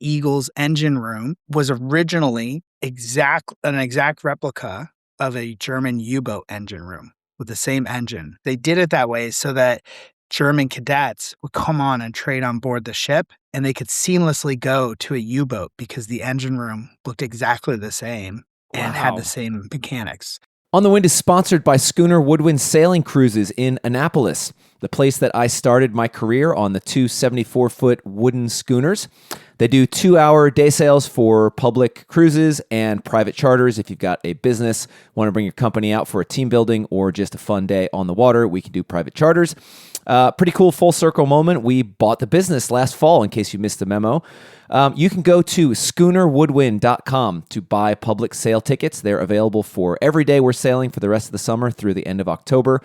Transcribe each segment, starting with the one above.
Eagle's engine room was originally an exact replica of a German U-boat engine room with the same engine. They did it that way so that German cadets would come on and trade on board the ship, and they could seamlessly go to a U-boat because the engine room looked exactly the same and had the same mechanics. On the Wind is sponsored by Schooner Woodwind Sailing Cruises in Annapolis, the place that I started my career on the two 74-foot wooden schooners. They do 2-hour day sails for public cruises and private charters. If you've got a business, want to bring your company out for a team building or just a fun day on the water, we can do private charters. Pretty cool full circle moment. We bought the business last fall, in case you missed the memo. You can go to schoonerwoodwind.com to buy public sail tickets. They're available for every day we're sailing for the rest of the summer through the end of October.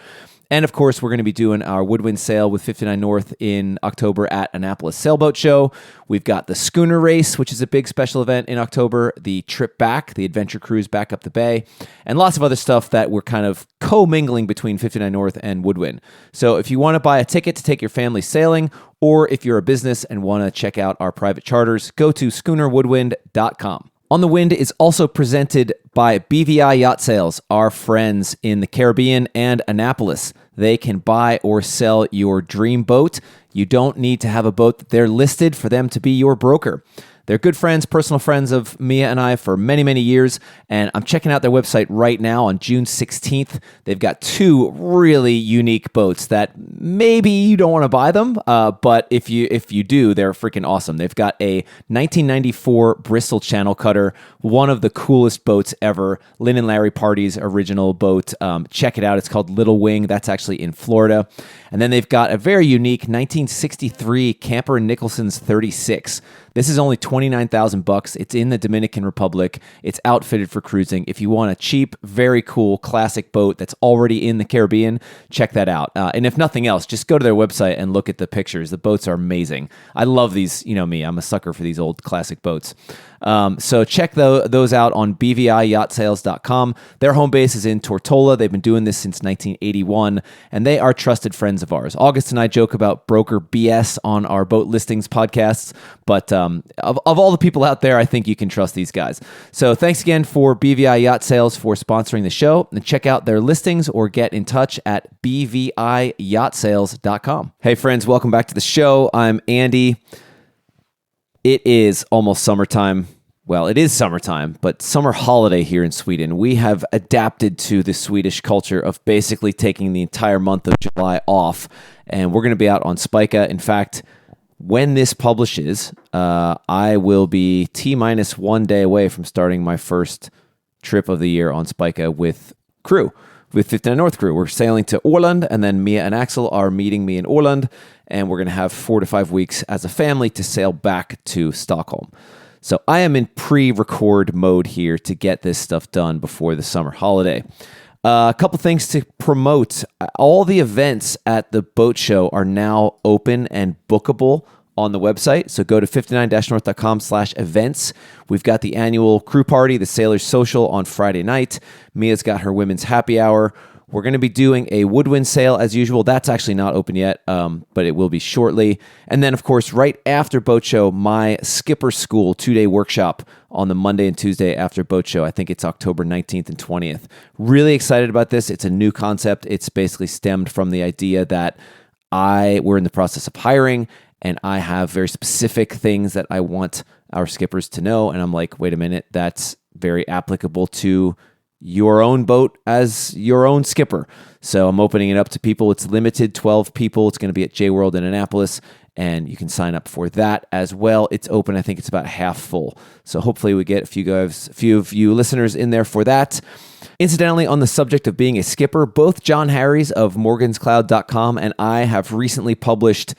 And of course, we're going to be doing our Woodwind sail with 59 North in October at Annapolis Sailboat Show. We've got the Schooner Race, which is a big special event in October, the trip back, the adventure cruise back up the bay, and lots of other stuff that we're kind of co-mingling between 59 North and Woodwind. So if you want to buy a ticket to take your family sailing, or if you're a business and want to check out our private charters, go to schoonerwoodwind.com. On the Wind is also presented by BVI Yacht Sales, our friends in the Caribbean and Annapolis. They can buy or sell your dream boat. You don't need to have a boat that they're listed for them to be your broker. They're good friends, personal friends of Mia and I for many, many years, and I'm checking out their website right now on June 16th. They've got 2 really unique boats that maybe you don't want to buy them, but if you do, they're freaking awesome. They've got a 1994 Bristol Channel Cutter, one of the coolest boats ever, Lynn and Larry Party's original boat. Check it out. It's called Little Wing. That's actually in Florida. And then they've got a very unique 1963 Camper Nicholson's 36. This is only $29,000. It's in the Dominican Republic. It's outfitted for cruising. If you want a cheap, very cool, classic boat that's already in the Caribbean, check that out. And if nothing else, just go to their website and look at the pictures. The boats are amazing. I love these. You know me, I'm a sucker for these old classic boats. So check those out on bviyachtSales.com. Their home base is in Tortola. They've been doing this since 1981, and they are trusted friends of ours. August and I joke about broker BS on our boat listings podcasts, but of all the people out there, I think you can trust these guys. So thanks again for BVI Yacht Sales for sponsoring the show, and check out their listings or get in touch at bviyachtSales.com. Hey friends, welcome back to the show. I'm Andy. It is almost summertime. Well, it is summertime, but summer holiday here in Sweden. We have adapted to the Swedish culture of basically taking the entire month of July off, and we're going to be out on Spica. In fact, when this publishes, I will be T-minus 1 day away from starting my first trip of the year on Spica with crew, with 59 North crew. We're sailing to Åland, and then Mia and Axel are meeting me in Åland, and we're going to have 4 to 5 weeks as a family to sail back to Stockholm. So I am in pre-record mode here to get this stuff done before the summer holiday. A couple things to promote. All the events at the boat show are now open and bookable on the website. So go to 59-north.com/events. We've got the annual crew party, the Sailors Social on Friday night. Mia's got her women's happy hour. We're going to be doing a woodwind sail as usual. That's actually not open yet, but it will be shortly. And then, of course, right after Boat Show, my Skipper School 2-day workshop on the Monday and Tuesday after Boat Show. I think it's October 19th and 20th. Really excited about this. It's a new concept. It's basically stemmed from the idea that we're in the process of hiring, and I have very specific things that I want our skippers to know. And I'm like, wait a minute, that's very applicable to your own boat as your own skipper. So I'm opening it up to people. It's limited, 12 people. It's going to be at J-World in Annapolis, and you can sign up for that as well. It's open. I think it's about half full. So hopefully we get a few of you listeners in there for that. Incidentally, on the subject of being a skipper, both John Harries of morganscloud.com and I have recently published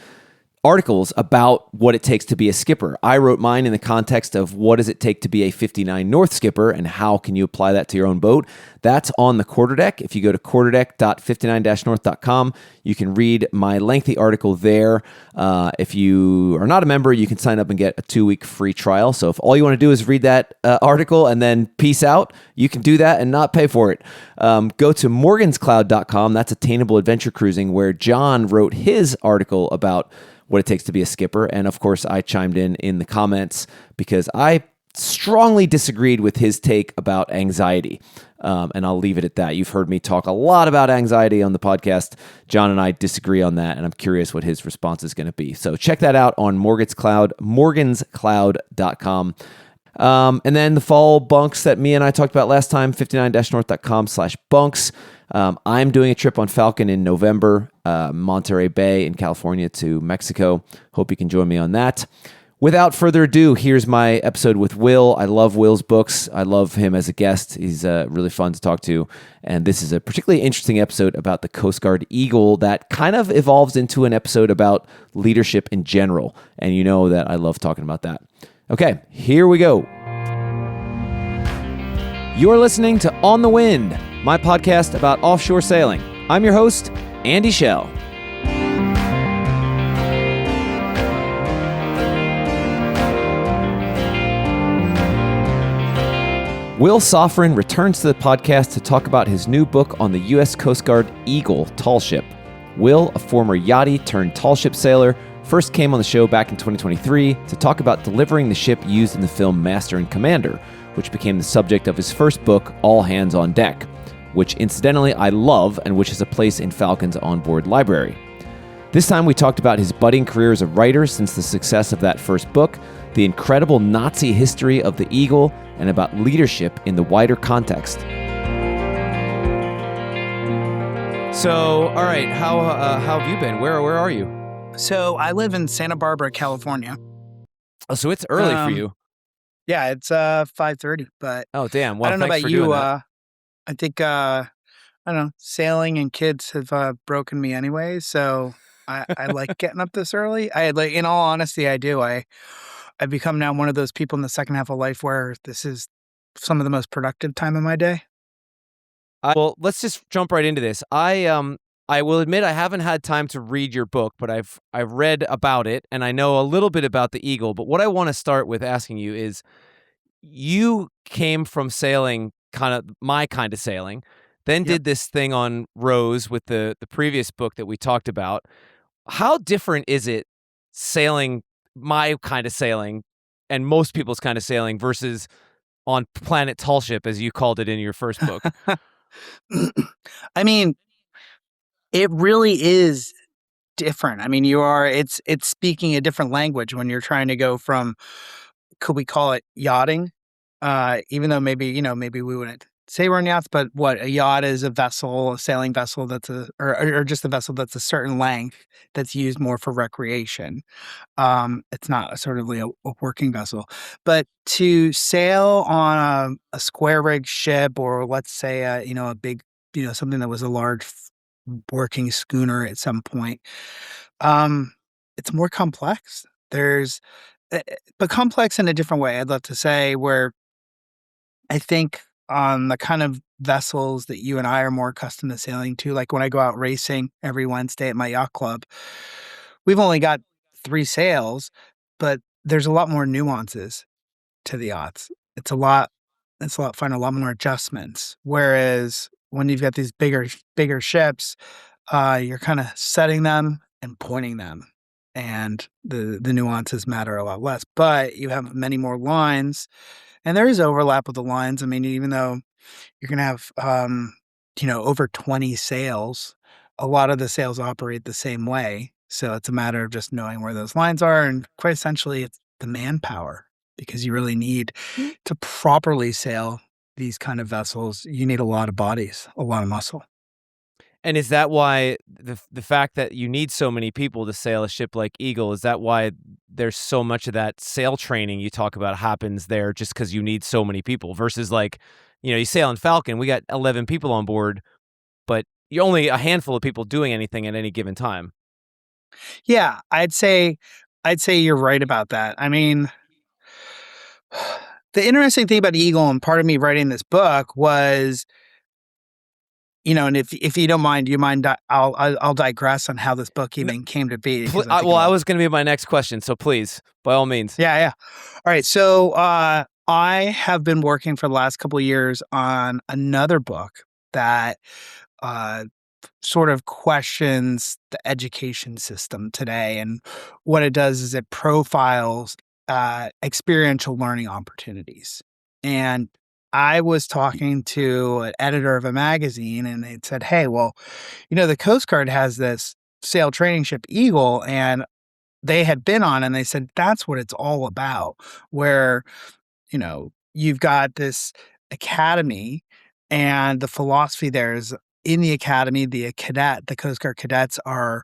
articles about what it takes to be a skipper. I wrote mine in the context of what does it take to be a 59 North skipper and how can you apply that to your own boat. That's on the Quarterdeck. If you go to quarterdeck.59-north.com, you can read my lengthy article there. If you are not a member, you can sign up and get a 2-week free trial. So if all you want to do is read that article and then peace out, you can do that and not pay for it. Go to morganscloud.com. That's Attainable Adventure Cruising, where John wrote his article about what it takes to be a skipper. And of course, I chimed in the comments because I strongly disagreed with his take about anxiety. And I'll leave it at that. You've heard me talk a lot about anxiety on the podcast. John and I disagree on that, and I'm curious what his response is going to be. So check that out on morganscloud.com. And then the fall bunks that me and I talked about last time, 59-north.com/bunks. I'm doing a trip on Falcon in November, Monterey Bay in California to Mexico. Hope you can join me on that. Without further ado, here's my episode with Will. I love Will's books. I love him as a guest. He's really fun to talk to. And this is a particularly interesting episode about the Coast Guard Eagle that kind of evolves into an episode about leadership in general. And you know that I love talking about that. Okay, here we go. You're listening to On the Wind, my podcast about offshore sailing. I'm your host, Andy Schell. Will Sofrin returns to the podcast to talk about his new book on the U.S. Coast Guard Eagle tallship. Will, a former yachtie turned tallship sailor, first came on the show back in 2023 to talk about delivering the ship used in the film Master and Commander, which became the subject of his first book, All Hands on Deck, which incidentally I love and which has a place in Falken's onboard library. This time we talked about his budding career as a writer since the success of that first book, the incredible Nazi history of the Eagle, and about leadership in the wider context. So, all right, how have you been? Where are you? So I live in Santa Barbara, California. Oh, so it's early for you. Yeah, it's 5:30, but Oh, damn. Well, I don't know thanks about for doing you. that. I think I don't know, sailing and kids have broken me anyway, so I like getting up this early. In all honesty, I do. I've become now one of those people in the second half of life where this is some of the most productive time of my day. Well, let's just jump right into this. I will admit I haven't had time to read your book, but I've read about it and I know a little bit about the Eagle. But what I want to start with asking you is, you came from sailing, kind of my kind of sailing, then Yep. did this thing on Rose with the previous book that we talked about. How different is it sailing my kind of sailing and most people's kind of sailing versus on Planet Tallship, as you called it in your first book? I mean, it really is different. I mean, it's speaking a different language when you're trying to go from, could we call it yachting? Even though maybe we wouldn't say we're on yachts, but what a yacht is a vessel, a sailing vessel or just a vessel that's a certain length that's used more for recreation. It's not sort of a working vessel, but to sail on a square rig ship, or let's say a big, something that was a large working schooner at some point, it's more complex. But complex in a different way, I'd love to say, where I think on the kind of vessels that you and I are more accustomed to sailing to, like when I go out racing every Wednesday at my yacht club, we've only got 3 sails, but there's a lot more nuances to the yachts. It's a lot fun, a lot more adjustments. Whereas when you've got these bigger ships, you're kind of setting them and pointing them, and the nuances matter a lot less. But you have many more lines. And there is overlap with the lines. I mean, even though you're going to have, over 20 sails, a lot of the sails operate the same way. So it's a matter of just knowing where those lines are. And quite essentially, it's the manpower, because you really need to properly sail these kind of vessels. You need a lot of bodies, a lot of muscle. And is that why the fact that you need so many people to sail a ship like Eagle, is that why there's so much of that sail training you talk about happens there, just because you need so many people versus you sail in Falcon, we got 11 people on board, but you're only a handful of people doing anything at any given time. Yeah, I'd say you're right about that. I mean, the interesting thing about Eagle, and part of me writing this book was, and if you don't mind, I'll digress on how this book even came to be. I was going to be my next question, so please, by all means. Yeah. All right. So I have been working for the last couple of years on another book that sort of questions the education system today. And what it does is it profiles experiential learning opportunities. And I was talking to an editor of a magazine, and they said, "Hey, well, the Coast Guard has this sail training ship Eagle," and they had been on, and they said, "That's what it's all about, where, you've got this academy, and the philosophy there is in the academy, the Coast Guard cadets are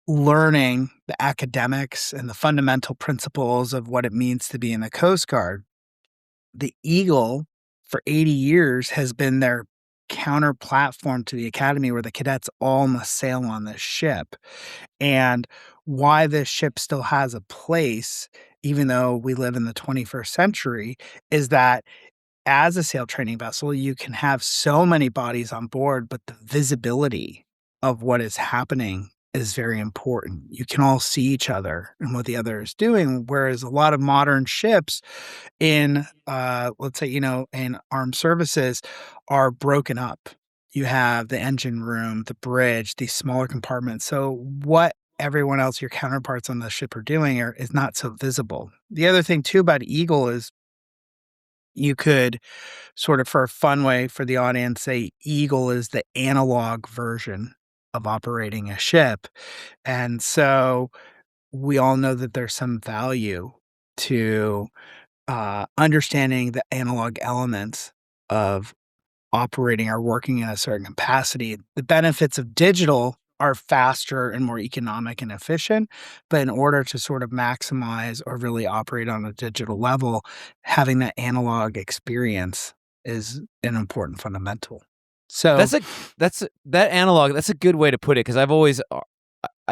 learning the academics and the fundamental principles of what it means to be in the Coast Guard. The Eagle, for 80 years, has been their counter platform to the academy where the cadets all must sail on this ship. And why this ship still has a place, even though we live in the 21st century, is that as a sail training vessel, you can have so many bodies on board, but the visibility of what is happening is very important. You can all see each other and what the other is doing. Whereas a lot of modern ships in, let's say, in armed services are broken up. You have the engine room, the bridge, these smaller compartments. So what everyone else, your counterparts on the ship are doing is not so visible. The other thing too about Eagle is you could sort of, for a fun way for the audience, say Eagle is the analog version of operating a ship. And so we all know that there's some value to understanding the analog elements of operating or working in a certain capacity. The benefits of digital are faster and more economic and efficient, but in order to sort of maximize or really operate on a digital level, having that analog experience is an important fundamental. So That analog. That's a good way to put it, because I've always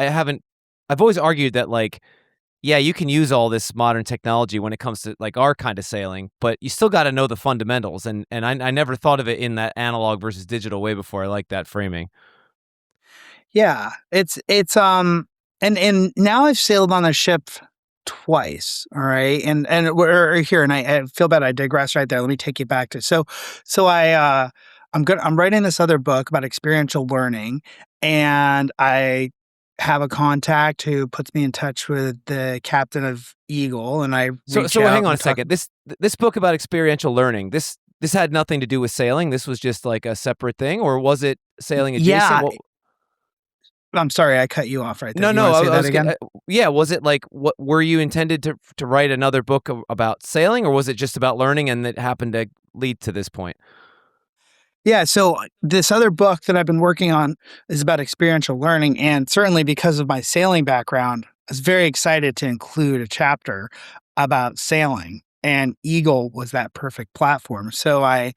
argued that, like, yeah, you can use all this modern technology when it comes to like our kind of sailing, but you still got to know the fundamentals. And I never thought of it in that analog versus digital way before. I like that framing. yeah, and now I've sailed on a ship twice, all right? And we're here, and I feel bad I digress right there. Let me take you back to I'm writing this other book about experiential learning, and I have a contact who puts me in touch with the captain of Eagle, and I So reach so out hang on and a second. This book about experiential learning. This had nothing to do with sailing. This was just like a separate thing, or was it sailing adjacent? yeah, I'm sorry I cut you off right there. No, Do you no. want to say I that was again? yeah. Was it like, what were you intended to write another book about sailing, or was it just about learning and it happened to lead to this point? Yeah, so this other book that I've been working on is about experiential learning, and certainly because of my sailing background, I was very excited to include a chapter about sailing, and Eagle was that perfect platform. So I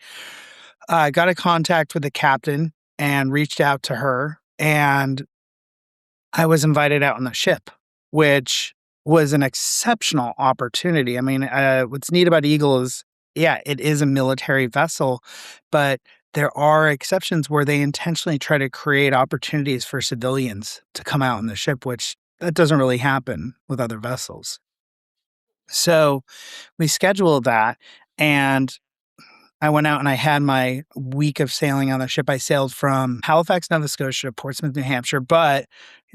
got a contact with the captain and reached out to her, and I was invited out on the ship, which was an exceptional opportunity. I mean, what's neat about Eagle is, yeah, it is a military vessel, but there are exceptions where they intentionally try to create opportunities for civilians to come out on the ship, which that doesn't really happen with other vessels. So we scheduled that, and I went out and I had my week of sailing on the ship. I sailed from Halifax, Nova Scotia to Portsmouth, New Hampshire, but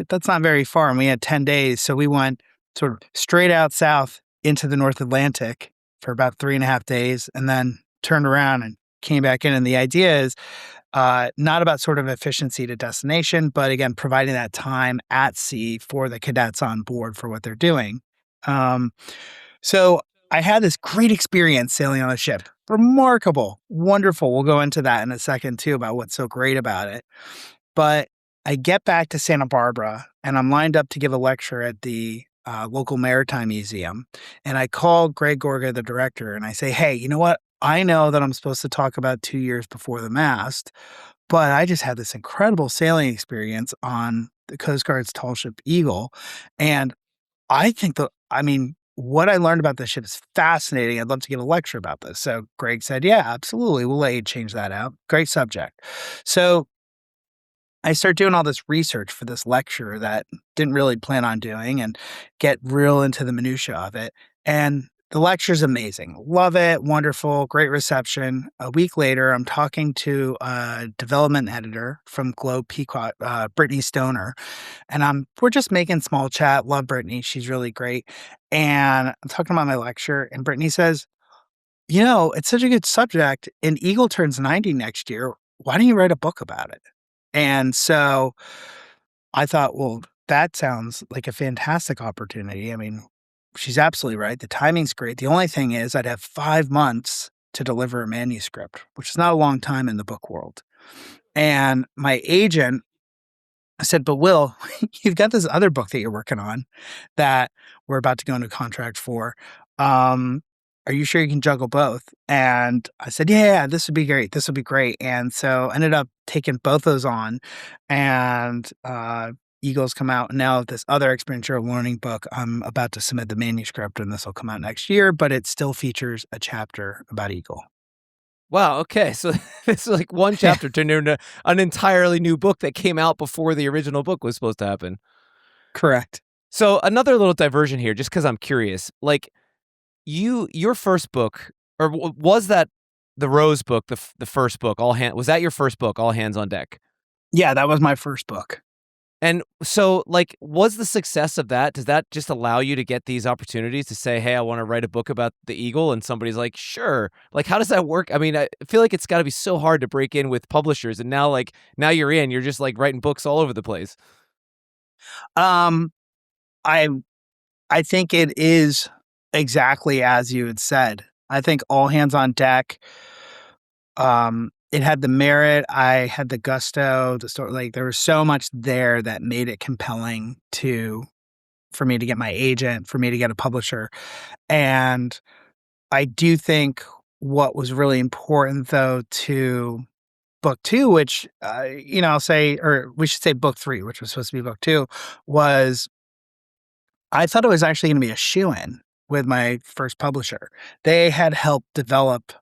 that's not very far. And we had 10 days. So we went sort of straight out south into the North Atlantic for about 3.5 days and then turned around and came back in. And the idea is not about sort of efficiency to destination, but again, providing that time at sea for the cadets on board for what they're doing. Um, so I had this great experience sailing on a ship. Remarkable, wonderful. We'll go into that in a second too about what's so great about it. But I get back to Santa Barbara and I'm lined up to give a lecture at the local maritime museum. And I call Greg Gorga, the director, and I say, "Hey, you know what? I know that I'm supposed to talk about 2 years before the mast, but I just had this incredible sailing experience on the Coast Guard's tallship Eagle. And I mean, what I learned about this ship is fascinating. I'd love to give a lecture about this." So Greg said, "Yeah, absolutely. We'll let you change that out. Great subject." So I start doing all this research for this lecture that didn't really plan on doing and get real into the minutia of it. And The lecture's amazing. Love it. Wonderful. Great reception. A week later, I'm talking to a development editor from Globe Pequot, Brittany Stoner, and we're just making small chat. Love Brittany. She's really great. And I'm talking about my lecture, and Brittany says, it's such a good subject, and Eagle turns 90 next year. Why don't you write a book about it? And so I thought, well, that sounds like a fantastic opportunity. I mean, she's absolutely right. The timing's great. The only thing is, I'd have 5 months to deliver a manuscript, which is not a long time in the book world. And my agent said, but Will, you've got this other book that you're working on that we're about to go into contract for. Are you sure you can juggle both? And I said, yeah, this would be great. This would be great. And so I ended up taking both those on, and Eagles come out. And now this other experiential learning book, I'm about to submit the manuscript, and this will come out next year, but it still features a chapter about Eagle. Wow. Okay. So this is like one chapter turned into an entirely new book that came out before the original book was supposed to happen. Correct. So another little diversion here, just because I'm curious, like your first book, or was that the Rose book, the first book, was that your first book, All Hands on Deck? Yeah, that was my first book. And so, like, was the success of that, does that just allow you to get these opportunities to say, hey, I want to write a book about the Eagle, and somebody's like, sure. Like, how does that work? I mean, I feel like it's got to be so hard to break in with publishers, and now you're just like writing books all over the place. I think it is exactly as you had said. I think All Hands on Deck, it had the merit, I had the gusto, the story, like there was so much there that made it compelling for me to get my agent, for me to get a publisher. And I do think what was really important though to book two, which, I'll say, or we should say book three, which was supposed to be book two, was I thought it was actually going to be a shoo-in with my first publisher. They had helped develop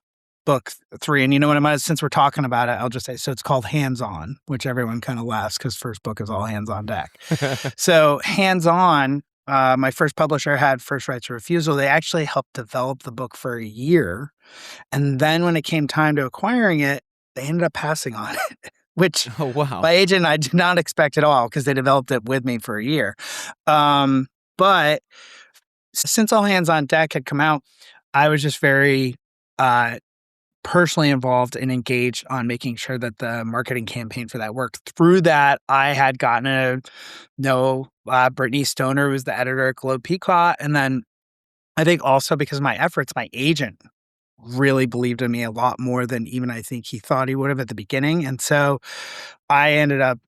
book three. And you know what, since we're talking about it, I'll just say, so it's called Hands On, which everyone kind of laughs because first book is All Hands on Deck. So Hands On, my first publisher had first rights of refusal. They actually helped develop the book for a year. And then when it came time to acquiring it, they ended up passing on it, which my agent and I did not expect at all because they developed it with me for a year. But since All Hands on Deck had come out, I was just very personally involved and engaged on making sure that the marketing campaign for that worked. Through that, I had gotten to know Brittany Stoner, was the editor at Globe Pequot. And then I think also because of my efforts, my agent really believed in me a lot more than even I think he thought he would have at the beginning. And so I ended up,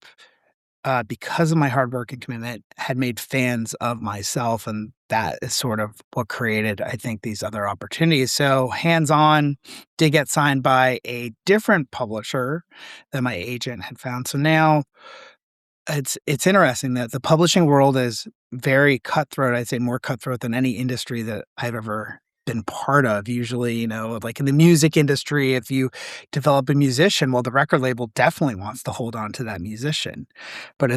because of my hard work and commitment, had made fans of myself. And that is sort of what created, I think, these other opportunities. So Hands On did get signed by a different publisher that my agent had found. So now it's interesting that the publishing world is very cutthroat. I'd say more cutthroat than any industry that I've ever been part of. Usually, like in the music industry, if you develop a musician, well, the record label definitely wants to hold on to that musician. But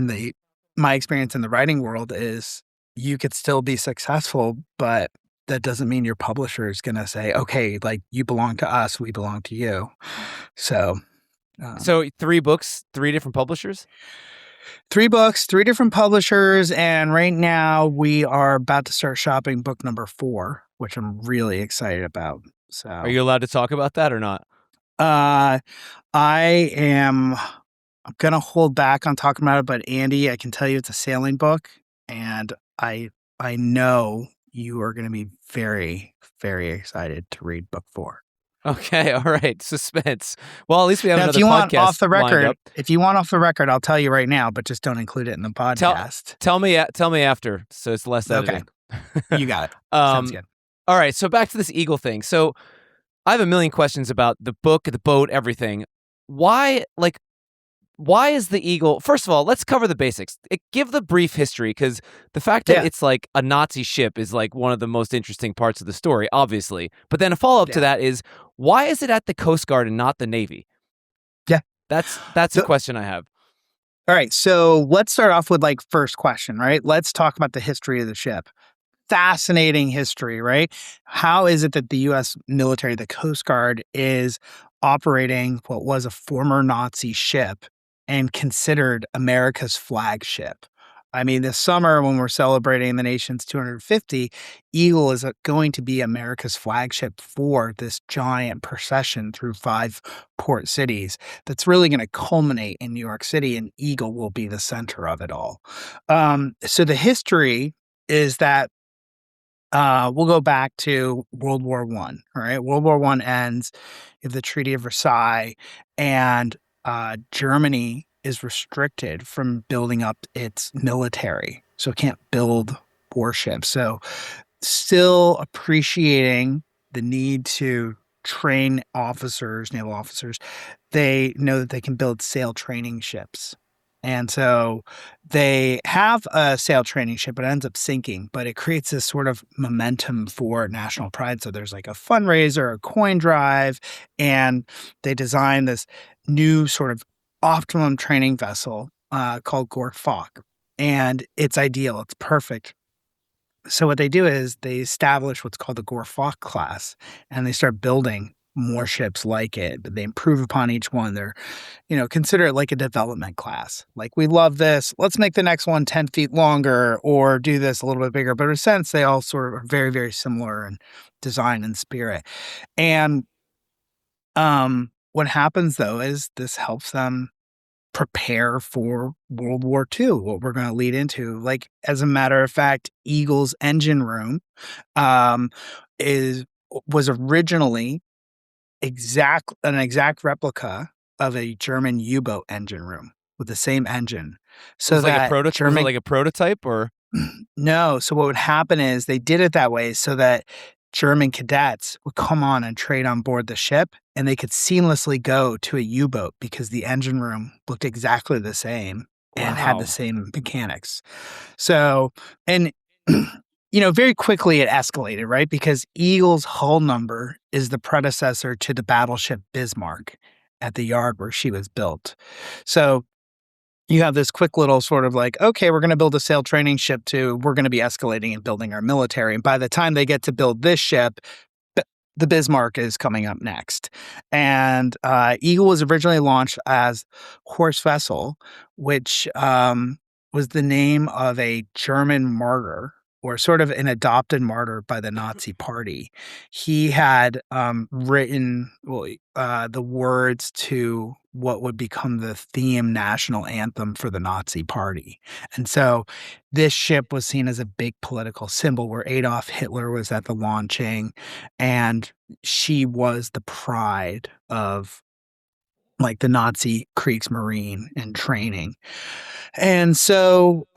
my experience in the writing world is you could still be successful, but that doesn't mean your publisher is going to say, okay, like you belong to us, we belong to you. So 3 books, 3 different publishers? 3 books, 3 different publishers. And right now we are about to start shopping book number 4, which I'm really excited about. So are you allowed to talk about that or not? I'm going to hold back on talking about it, but Andy, I can tell you it's a sailing book, and I know you are going to be very, very excited to read book 4. Okay, all right. Suspense. Well, at least we have now, another if you podcast want off the record, lined up. If you want off the record, I'll tell you right now, but just don't include it in the podcast. Tell me after, so it's less editing. Okay, you got it. Sounds good. All right, so back to this Eagle thing. So I have a million questions about the book, the boat, everything. Why is the Eagle? First of all, let's cover the basics. Give the brief history, because the fact that it's like a Nazi ship is like one of the most interesting parts of the story, obviously. But then a follow-up to that is, why is it at the Coast Guard and not the Navy? Yeah. That's a question I have. All right, so let's start off with first question, right? Let's talk about the history of the ship. fascinating history, right? How is it that the U.S. military, the Coast Guard, is operating what was a former Nazi ship and considered America's flagship? I mean, this summer when we're celebrating the nation's 250, Eagle is going to be America's flagship for this giant procession through 5 port cities that's really going to culminate in New York City, and Eagle will be the center of it all. So the history is that we'll go back to World War One. All right, World War One ends with the Treaty of Versailles, and Germany is restricted from building up its military, so it can't build warships. So, still appreciating the need to train officers, naval officers, they know that they can build sail training ships. And so they have a sail training ship, it ends up sinking, but it creates this sort of momentum for national pride. So there's like a fundraiser, a coin drive, and they design this new sort of optimum training vessel called Gore-Fock. And it's ideal, it's perfect. So what they do is they establish what's called the Gore-Fock class, and they start building more ships like it, but they improve upon each one. They're, consider it like a development class. Like, we love this. Let's make the next one 10 feet longer or do this a little bit bigger. But in a sense, they all sort of are very, very similar in design and spirit. And what happens, though, is this helps them prepare for World War II, what we're going to lead into. Like, as a matter of fact, Eagle's engine room um, was originally an exact replica of a German U-boat engine room with the same engine. So Was it like that was it like a prototype or? No. So what would happen is they did it that way so that German cadets would come on and trade on board the ship, and they could seamlessly go to a U-boat because the engine room looked exactly the same and had the Wow. same mechanics. So, and very quickly it escalated, right? Because Eagle's hull number is the predecessor to the battleship Bismarck at the yard where she was built. So you have this quick little sort of like, okay, we're going to build a sail training ship too. We're going to be escalating and building our military. And by the time they get to build this ship, the Bismarck is coming up next. And Eagle was originally launched as Horse Vessel, which was the name of a German martyr, or sort of an adopted martyr by the Nazi Party. He had written the words to what would become the theme national anthem for the Nazi Party. And so this ship was seen as a big political symbol, where Adolf Hitler was at the launching, and she was the pride of like the Nazi Kriegsmarine and training. And so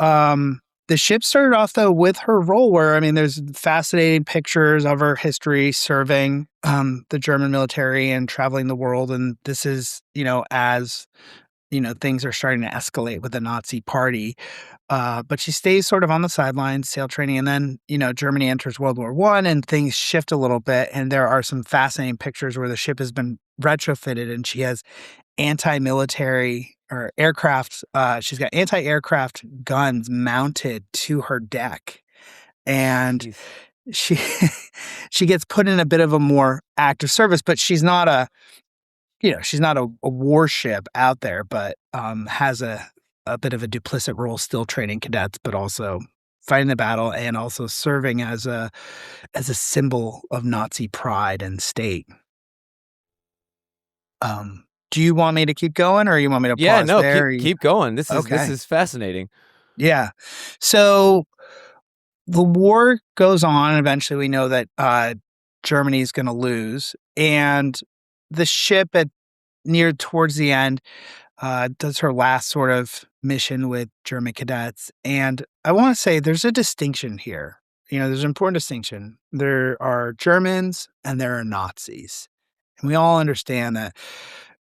the ship started off, though, with her role where, I mean, there's fascinating pictures of her history serving the German military and traveling the world. And this is, as, things are starting to escalate with the Nazi Party. But she stays sort of on the sidelines, sail training. And then, Germany enters World War One and things shift a little bit. And there are some fascinating pictures where the ship has been retrofitted and she has anti-military or aircraft. She's got anti-aircraft guns mounted to her deck, and Jeez. she she gets put in a bit of a more active service. But she's not a warship out there, but has a bit of a duplicit role, still training cadets, but also fighting the battle and also serving as a symbol of Nazi pride and state. Do you want me to keep going, or you want me to Yeah, pause no, there? keep going. This Okay. is fascinating. Yeah. So the war goes on, and eventually we know that Germany is going to lose, and the ship near towards the end does her last sort of mission with German cadets. And I want to say there's a distinction here. There's an important distinction. There are Germans and there are Nazis. And we all understand that,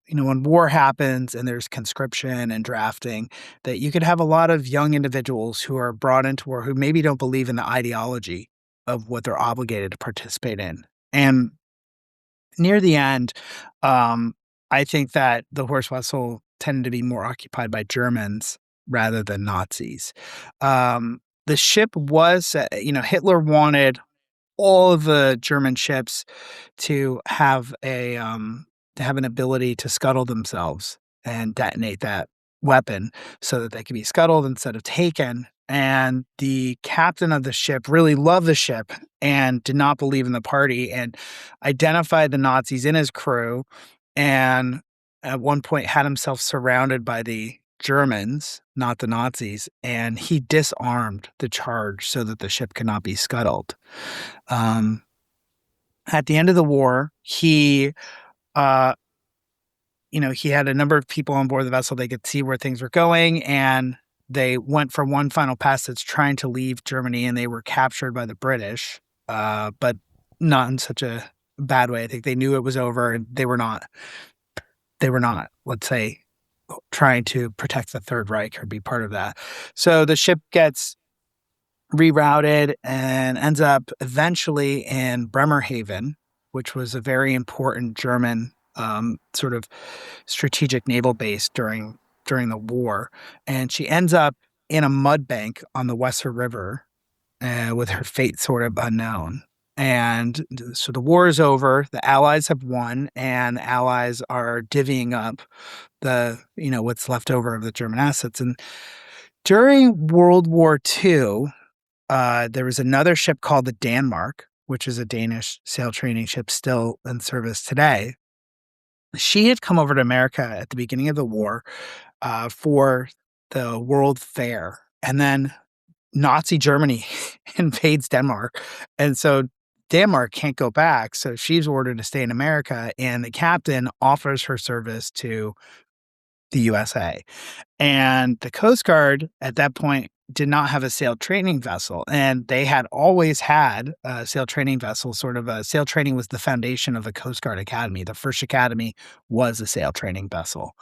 when war happens and there's conscription and drafting, that you could have a lot of young individuals who are brought into war who maybe don't believe in the ideology of what they're obligated to participate in. And near the end, I think that the horse vessel tended to be more occupied by Germans rather than Nazis. the ship was, Hitler wanted all of the German ships to have an ability to scuttle themselves and detonate that weapon so that they could be scuttled instead of taken. And the captain of the ship really loved the ship and did not believe in the party and identified the Nazis in his crew, and at one point had himself surrounded by the Germans, not the Nazis, and he disarmed the charge so that the ship could not be scuttled. At the end of the war, he had a number of people on board the vessel. They could see where things were going, and they went for one final passage trying to leave Germany, and they were captured by the British, but not in such a bad way. I think they knew it was over, and they were not, let's say, trying to protect the Third Reich or be part of that. So the ship gets rerouted and ends up eventually in Bremerhaven, which was a very important German sort of strategic naval base during the war. And she ends up in a mud bank on the Weser River with her fate sort of unknown. And so the war is over, the Allies have won, and the Allies are divvying up what's left over of the German assets. And during World War II, there was another ship called the Denmark, which is a Danish sail training ship still in service today. She had come over to America at the beginning of the war for the World Fair, and then Nazi Germany invades Denmark, and so Denmark can't go back, so she's ordered to stay in America, and the captain offers her service to the USA. And the Coast Guard at that point did not have a sail training vessel, and they had always had a sail training vessel. Sail training was the foundation of the Coast Guard Academy. The first academy was a sail training vessel.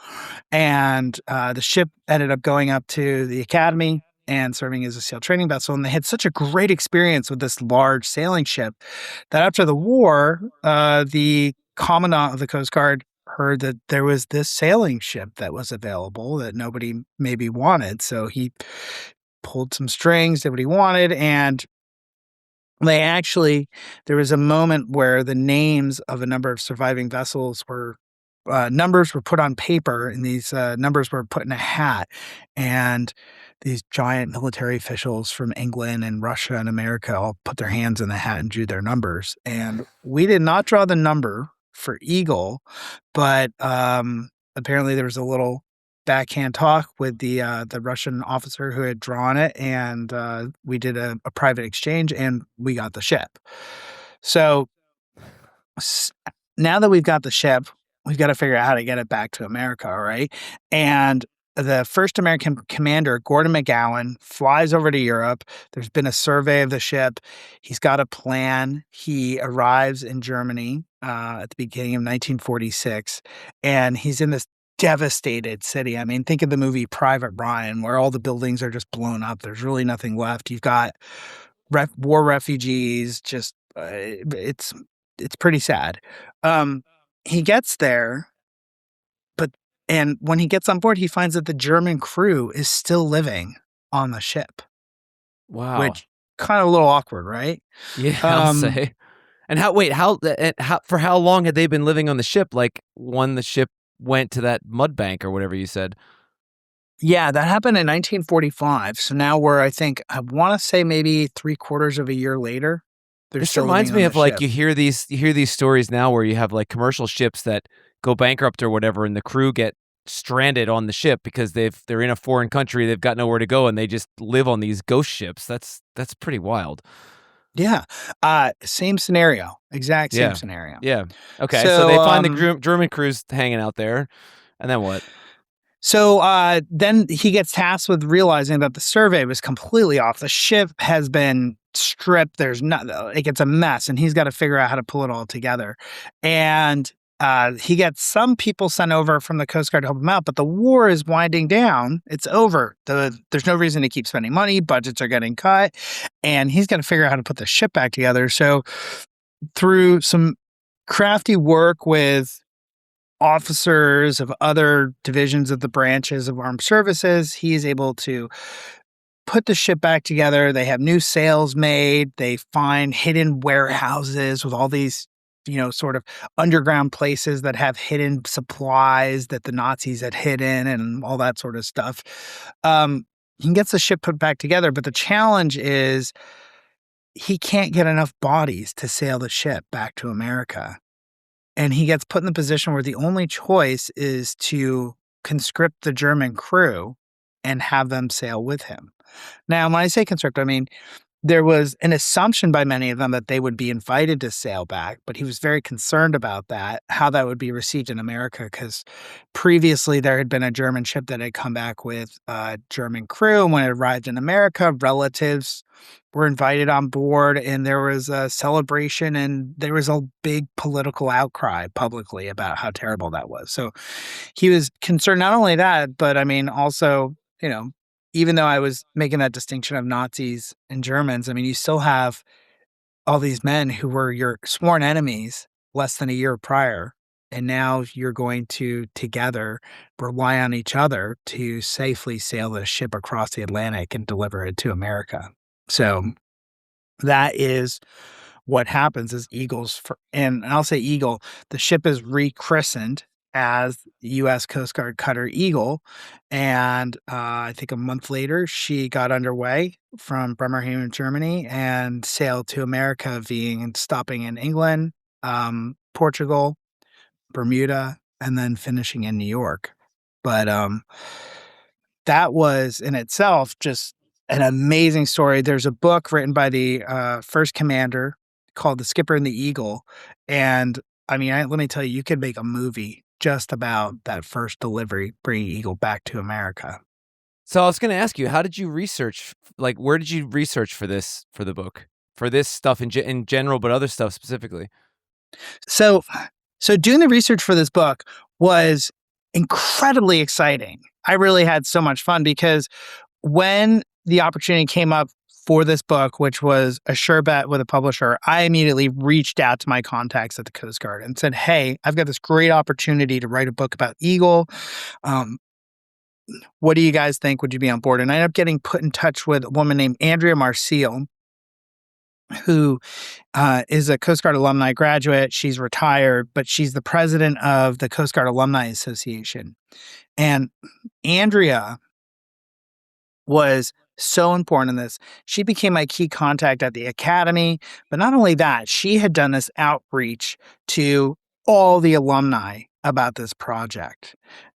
And the ship ended up going up to the academy and serving as a sail training vessel. And they had such a great experience with this large sailing ship that after the war, the commandant of the Coast Guard heard that there was this sailing ship that was available that nobody maybe wanted. So he pulled some strings, did what he wanted, and there was a moment where the names of a number of surviving vessels were numbers were put on paper, and these numbers were put in a hat, and these giant military officials from England and Russia and America all put their hands in the hat and drew their numbers. And we did not draw the number for Eagle, but apparently there was a little backhand talk with the Russian officer who had drawn it, and we did a private exchange, and we got the ship. So now that we've got the ship, we've got to figure out how to get it back to America, right? And the first American commander, Gordon McGowan, flies over to Europe. There's been a survey of the ship. He's got a plan. He arrives in Germany at the beginning of 1946, and he's in this devastated city. I mean, think of the movie Private Ryan, where all the buildings are just blown up. There's really nothing left. You've got war refugees. Just it's pretty sad. He gets there, and when he gets on board, he finds that the German crew is still living on the ship. Wow. Which kind of a little awkward, right? Yeah, I'll say. And for how long had they been living on the ship? Like when the ship went to that mud bank or whatever you said? Yeah, that happened in 1945. So now we're, I want to say maybe 3/4 of a year later. This reminds me of like you hear these stories now where you have like commercial ships that go bankrupt or whatever, and the crew get stranded on the ship because they're in a foreign country, they've got nowhere to go, and they just live on these ghost ships. That's pretty wild. Yeah. Same scenario. Exact same scenario. Yeah. Okay. So they find the German crews hanging out there, and then what? So then he gets tasked with realizing that the survey was completely off. The ship has been stripped. There's it's a mess, and he's got to figure out how to pull it all together. And he gets some people sent over from the Coast Guard to help him out, but the war is winding down. It's over. There's no reason to keep spending money. Budgets are getting cut, and he's got to figure out how to put the ship back together. So through some crafty work with officers of other divisions of the branches of armed services, he is able to put the ship back together. They have new sails made. They find hidden warehouses with all these, sort of underground places that have hidden supplies that the Nazis had hidden and all that sort of stuff. He gets the ship put back together, but the challenge is he can't get enough bodies to sail the ship back to America. And he gets put in the position where the only choice is to conscript the German crew and have them sail with him. Now, when I say conscript, I mean there was an assumption by many of them that they would be invited to sail back, but he was very concerned about that, how that would be received in America, because previously there had been a German ship that had come back with a German crew. And when it arrived in America, relatives were invited on board and there was a celebration and there was a big political outcry publicly about how terrible that was. So he was concerned not only that, but I mean, also, even though I was making that distinction of Nazis and Germans, I mean, you still have all these men who were your sworn enemies less than a year prior. And now you're going to together rely on each other to safely sail the ship across the Atlantic and deliver it to America. So that is what happens is and I'll say Eagle, the ship is rechristened as U.S. Coast Guard cutter Eagle. And I think a month later, she got underway from Bremerhaven, Germany, and sailed to America, stopping in England, Portugal, Bermuda, and then finishing in New York. But that was in itself just an amazing story. There's a book written by the first commander called The Skipper and the Eagle. And I mean, let me tell you, you could make a movie just about that first delivery, bringing Eagle back to America. So I was going to ask you, how did you research? Like, where did you research for the book, for this stuff in general, but other stuff specifically? So doing the research for this book was incredibly exciting. I really had so much fun because when the opportunity came up for this book, which was a sure bet with a publisher, I immediately reached out to my contacts at the Coast Guard and said, hey, I've got this great opportunity to write a book about Eagle. What do you guys think? Would you be on board? And I ended up getting put in touch with a woman named Andrea Marcille, who is a Coast Guard alumni graduate. She's retired, but she's the president of the Coast Guard Alumni Association. And Andrea was so important in this. She became my key contact at the academy, but not only that, she had done this outreach to all the alumni about this project.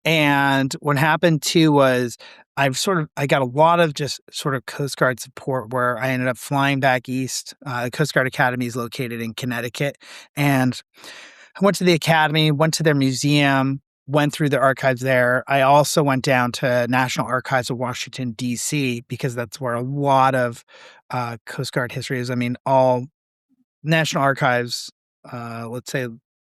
And what happened too was I got a lot of just sort of Coast Guard support where I ended up flying back east. Coast Guard Academy is located in Connecticut. And I went to the academy, went to their museum, went through the archives there. I also went down to National Archives of Washington, D.C., because that's where a lot of Coast Guard history is. I mean, all National Archives, let's say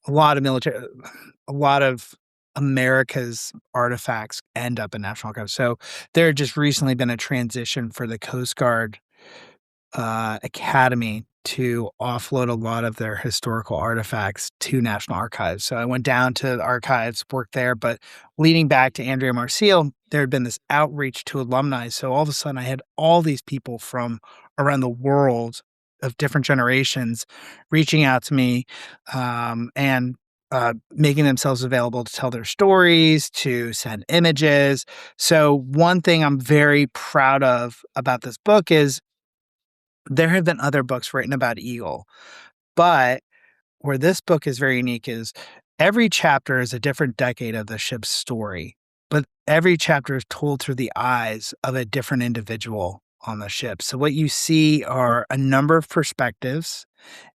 a lot of America's artifacts end up in National Archives. So there had just recently been a transition for the Coast Guard Academy to offload a lot of their historical artifacts to National Archives. So I went down to the archives, worked there, but leading back to Andrea Marcille, there had been this outreach to alumni. So all of a sudden I had all these people from around the world of different generations reaching out to me and making themselves available to tell their stories, to send images. So one thing I'm very proud of about this book is there have been other books written about Eagle, but where this book is very unique is every chapter is a different decade of the ship's story, but every chapter is told through the eyes of a different individual on the ship. So what you see are a number of perspectives.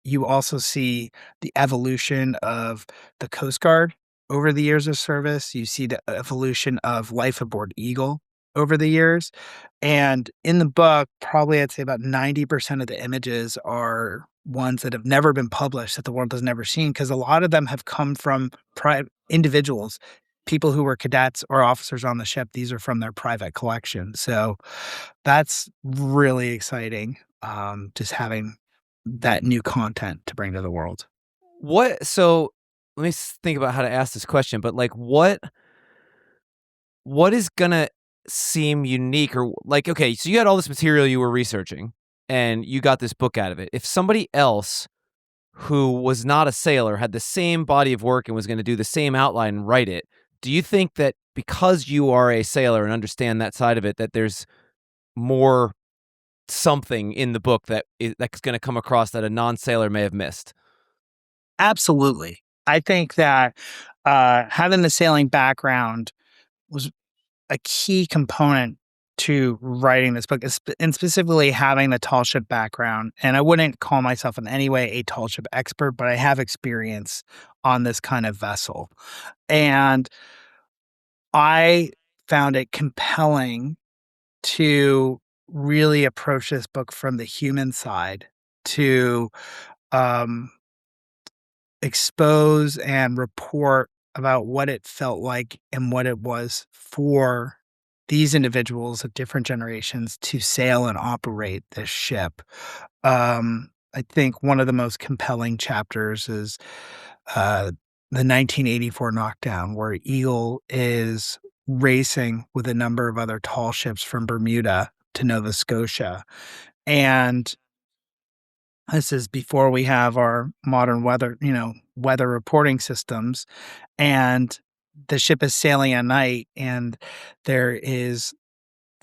You also see the evolution of the Coast Guard over the years of service. You see the evolution of life aboard Eagle over the years. And in the book, probably I'd say about 90% of the images are ones that have never been published, that the world has never seen, because a lot of them have come from individuals, people who were cadets or officers on the ship. These are from their private collection. So that's really exciting, just having that new content to bring to the world. So let me think about how to ask this question, but like what is gonna seem unique or like, okay, so you had all this material you were researching and you got this book out of it. If somebody else who was not a sailor had the same body of work and was going to do the same outline and write it, do you think that because you are a sailor and understand that side of it, that there's more something in the book that's going to come across that a non-sailor may have missed? Absolutely. I think that having the sailing background was a key component to writing this book, and specifically having the tall ship background. And I wouldn't call myself in any way a tall ship expert, but I have experience on this kind of vessel. And I found it compelling to really approach this book from the human side to um, expose and report about what it felt like and what it was for these individuals of different generations to sail and operate this ship. I think one of the most compelling chapters is uh, the 1984 knockdown, where Eagle is racing with a number of other tall ships from Bermuda to Nova Scotia. And this is before we have our modern weather reporting systems. And the ship is sailing at night, and the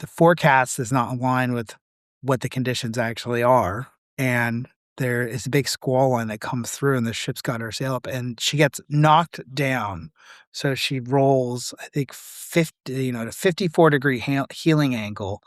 forecast is not aligned with what the conditions actually are. And there is a big squall line that comes through, and the ship's got her sail up, and she gets knocked down. So she rolls, I think, 50, to 54-degree heeling angle,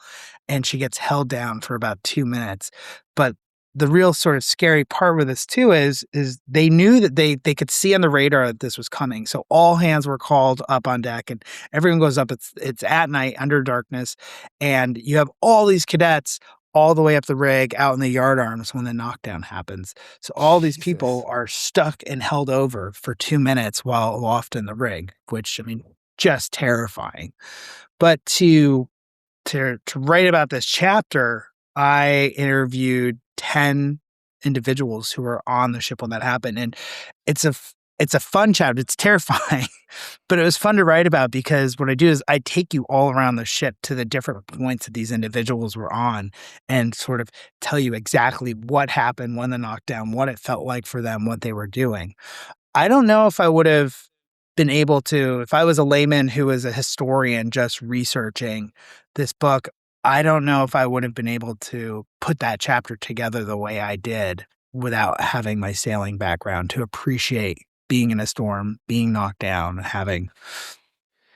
and she gets held down for about 2 minutes. But the real sort of scary part with this too is they knew that they could see on the radar that this was coming. So all hands were called up on deck, and everyone goes up. It's at night under darkness, and you have all these cadets all the way up the rig out in the yardarms when the knockdown happens. So all these people Jesus. are stuck and held over for 2 minutes while aloft in the rig, which, I mean, just terrifying. But to write about this chapter, I interviewed 10 individuals who were on the ship when that happened, and it's a fun chapter. It's terrifying, but it was fun to write about because what I do is I take you all around the ship to the different points that these individuals were on and sort of tell you exactly what happened when the knockdown, what it felt like for them, what they were doing. I don't know if I would have been able to, if I was a layman who was a historian just researching this book, I don't know if I would have been able to put that chapter together the way I did without having my sailing background to appreciate being in a storm, being knocked down, and having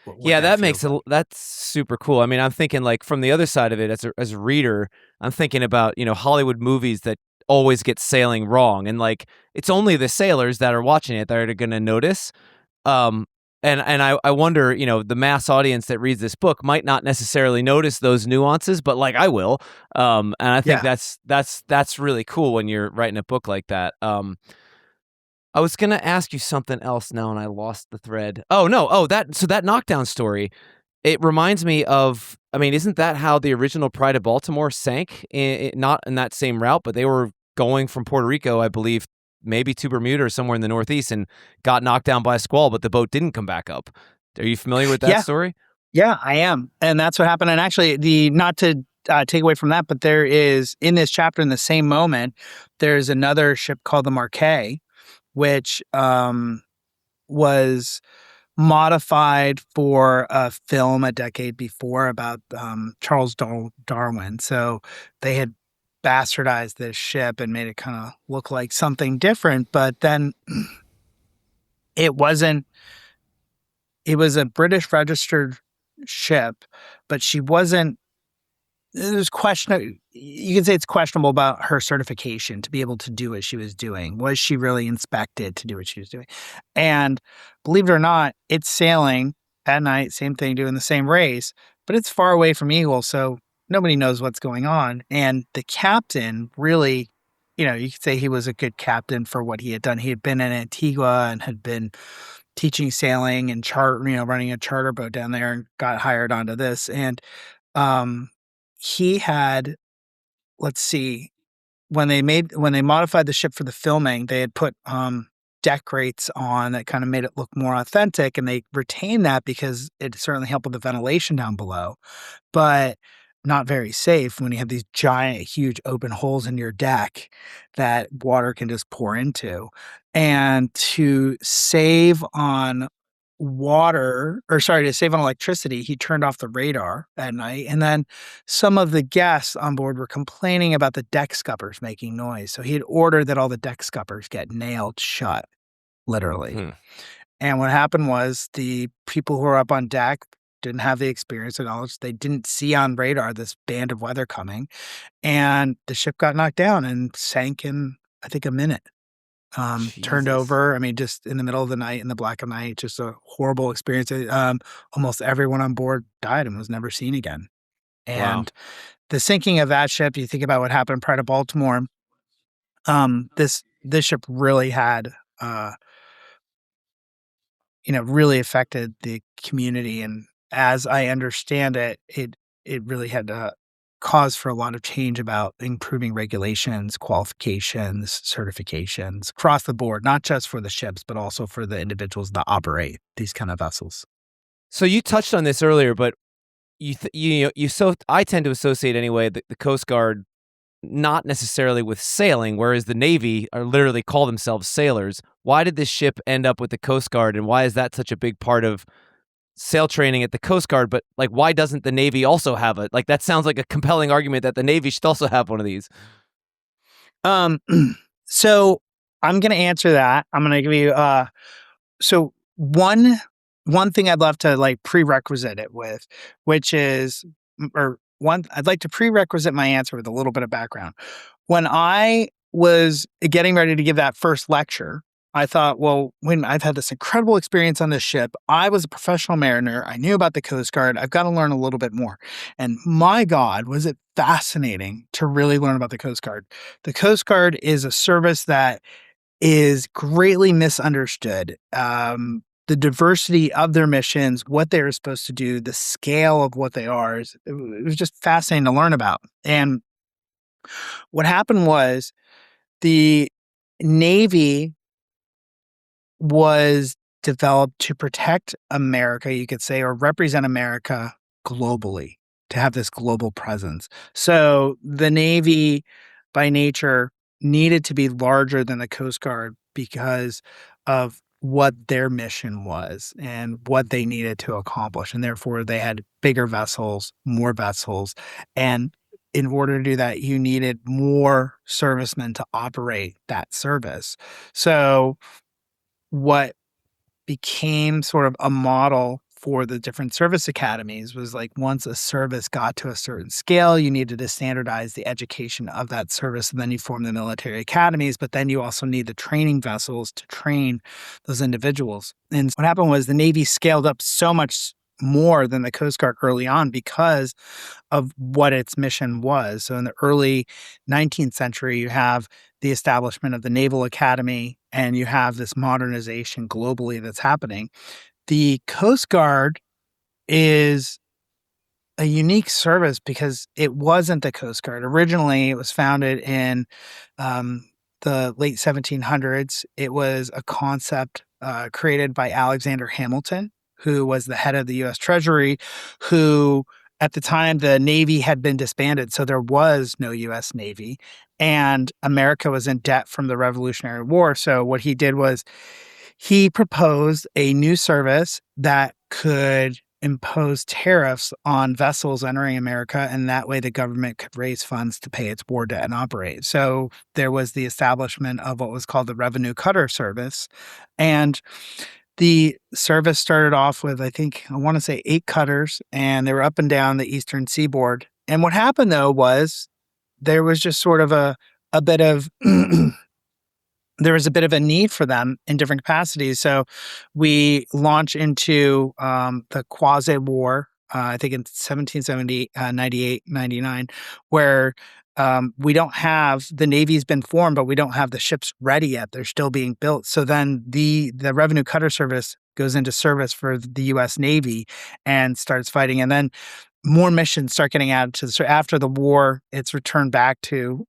what Yeah, that feels like. that's super cool. I mean, I'm thinking like from the other side of it as a reader, I'm thinking about, Hollywood movies that always get sailing wrong, and like it's only the sailors that are watching it that are going to notice. Um and I wonder, the mass audience that reads this book might not necessarily notice those nuances, but like I will. And I think Yeah. that's really cool when you're writing a book like that. I was gonna ask you something else now, and I lost the thread. Oh no! Oh, that knockdown story. It reminds me of. I mean, isn't that how the original Pride of Baltimore sank? Not in that same route, but they were going from Puerto Rico, I believe, maybe to Bermuda or somewhere in the Northeast, and got knocked down by a squall, but the boat didn't come back up. Are you familiar with that Yeah. story? Yeah, I am. And that's what happened. And actually, not to take away from that, but there is in this chapter, in the same moment, there's another ship called the Marquet, which was modified for a film a decade before about Charles Darwin. So they had bastardized this ship and made it kind of look like something different. But then it wasn't, it was a British registered ship, but she wasn't. There's question. You can say it's questionable about her certification to be able to do what she was doing. Was she really inspected to do what she was doing? And believe it or not, it's sailing at night, same thing, doing the same race, but it's far away from Eagle, so nobody knows what's going on. And the captain really, you could say he was a good captain for what he had done. He had been in Antigua and had been teaching sailing and running a charter boat down there, and got hired onto this. And um, he had, let's see, when they modified the ship for the filming, they had put deck rates on that kind of made it look more authentic. And they retained that because it certainly helped with the ventilation down below, but not very safe when you have these giant, huge open holes in your deck that water can just pour into. And to save on to save on electricity, he turned off the radar at night. And then some of the guests on board were complaining about the deck scuppers making noise. So he had ordered that all the deck scuppers get nailed shut, literally. And what happened was the people who were up on deck didn't have the experience or knowledge. They didn't see on radar this band of weather coming. And the ship got knocked down and sank in, I think, a minute. Turned over. I mean, just in the middle of the night, in the black of night, just a horrible experience. Almost everyone on board died and was never seen again. And the sinking of that ship, you think about what happened prior to Baltimore. This ship really had, really affected the community. And as I understand it, it really had cause for a lot of change about improving regulations, qualifications, certifications across the board, not just for the ships, but also for the individuals that operate these kind of vessels. So you touched on this earlier, but I tend to associate anyway the Coast Guard not necessarily with sailing, whereas the Navy are literally call themselves sailors. Why did this ship end up with the Coast Guard, and why is that such a big part of sail training at the Coast Guard? But like, why doesn't the Navy also have it? Like, that sounds like a compelling argument that the Navy should also have one of these. So I'm going to answer that. I'm going to give you, so one thing I'd love to like prerequisite it with, which is, I'd like to prerequisite my answer with a little bit of background. When I was getting ready to give that first lecture, I thought, well, when I've had this incredible experience on this ship, I was a professional mariner. I knew about the Coast Guard. I've got to learn a little bit more. And my God, was it fascinating to really learn about the Coast Guard. The Coast Guard is a service that is greatly misunderstood. The diversity of their missions, what they were supposed to do, the scale of what they are, it was just fascinating to learn about. And what happened was the Navy was developed to protect America, you could say, or represent America globally, to have this global presence. So the Navy, by nature, needed to be larger than the Coast Guard because of what their mission was and what they needed to accomplish. And therefore, they had bigger vessels, more vessels. And in order to do that, you needed more servicemen to operate that service. So what became sort of a model for the different service academies was like, once a service got to a certain scale, you needed to standardize the education of that service, and then you form the military academies, but then you also need the training vessels to train those individuals. And what happened was the Navy scaled up so much more than the Coast Guard early on because of what its mission was. So in the early 19th century, you have the establishment of the Naval Academy, and you have this modernization globally that's happening. The Coast Guard is a unique service because it wasn't the Coast Guard. Originally, it was founded in the late 1700s. It was a concept created by Alexander Hamilton, who was the head of the U.S. Treasury, who at the time the Navy had been disbanded, so there was no U.S. Navy, and America was in debt from the Revolutionary War. So what he did was he proposed a new service that could impose tariffs on vessels entering America, and that way the government could raise funds to pay its war debt and operate. So there was the establishment of what was called the Revenue Cutter Service. And the service started off with, I want to say 8 cutters, and they were up and down the eastern seaboard. And what happened, though, was there was just sort of a bit of there was a bit of a need for them in different capacities. So we launched into the quasi-war, I think in 1770, 98, 99, where we don't have, the Navy's been formed, but we don't have the ships ready yet. They're still being built. So then the Revenue Cutter Service goes into service for the U.S. Navy and starts fighting. And then more missions start getting added to the. So after the war, it's returned back to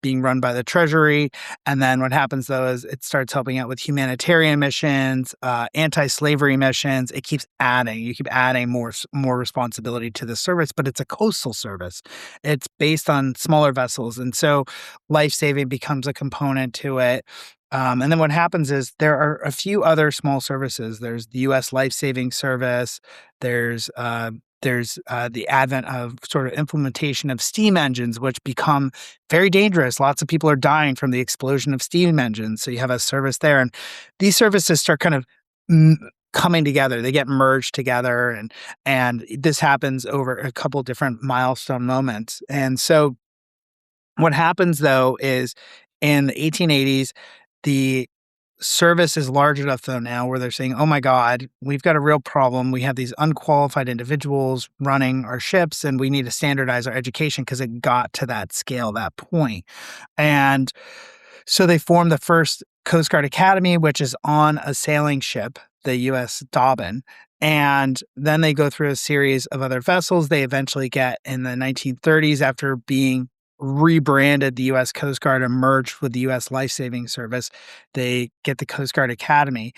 being run by the Treasury. And then what happens though is it starts helping out with humanitarian missions, anti-slavery missions. It keeps adding. You keep adding more responsibility to the service, but it's a coastal service. It's based on smaller vessels, and so life saving becomes a component to it. And then what happens is there are a few other small services. There's the U.S. Life Saving Service. There's the advent of sort of implementation of steam engines, which become very dangerous. Lots of people are dying from the explosion of steam engines. So you have a service there. And these services start kind of coming together. They get merged together. And this happens over a couple different milestone moments. And so what happens, though, is in the 1880s, the service is large enough though now where they're saying, oh my God, we've got a real problem. We have these unqualified individuals running our ships and we need to standardize our education because it got to that scale, that point. And so they formed the first Coast Guard Academy, which is on a sailing ship, the U.S. Dobbin. And then they go through a series of other vessels. They eventually get in the 1930s, after being rebranded the U.S. Coast Guard and merged with the U.S. Life Saving Service, they get the Coast Guard Academy.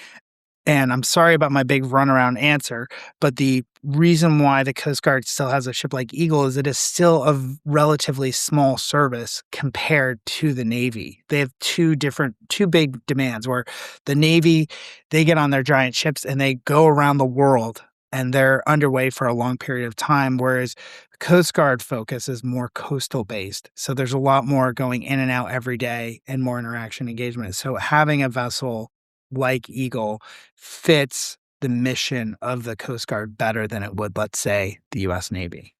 And I'm sorry about my big runaround answer, but the reason why the Coast Guard still has a ship like Eagle is it is still a relatively small service compared to the Navy. They have two big demands where the Navy, they get on their giant ships and they go around the world and they're underway for a long period of time, whereas the Coast Guard focus is more coastal based. So there's a lot more going in and out every day and more interaction engagement. So having a vessel like Eagle fits the mission of the Coast Guard better than it would, let's say, the U.S. Navy.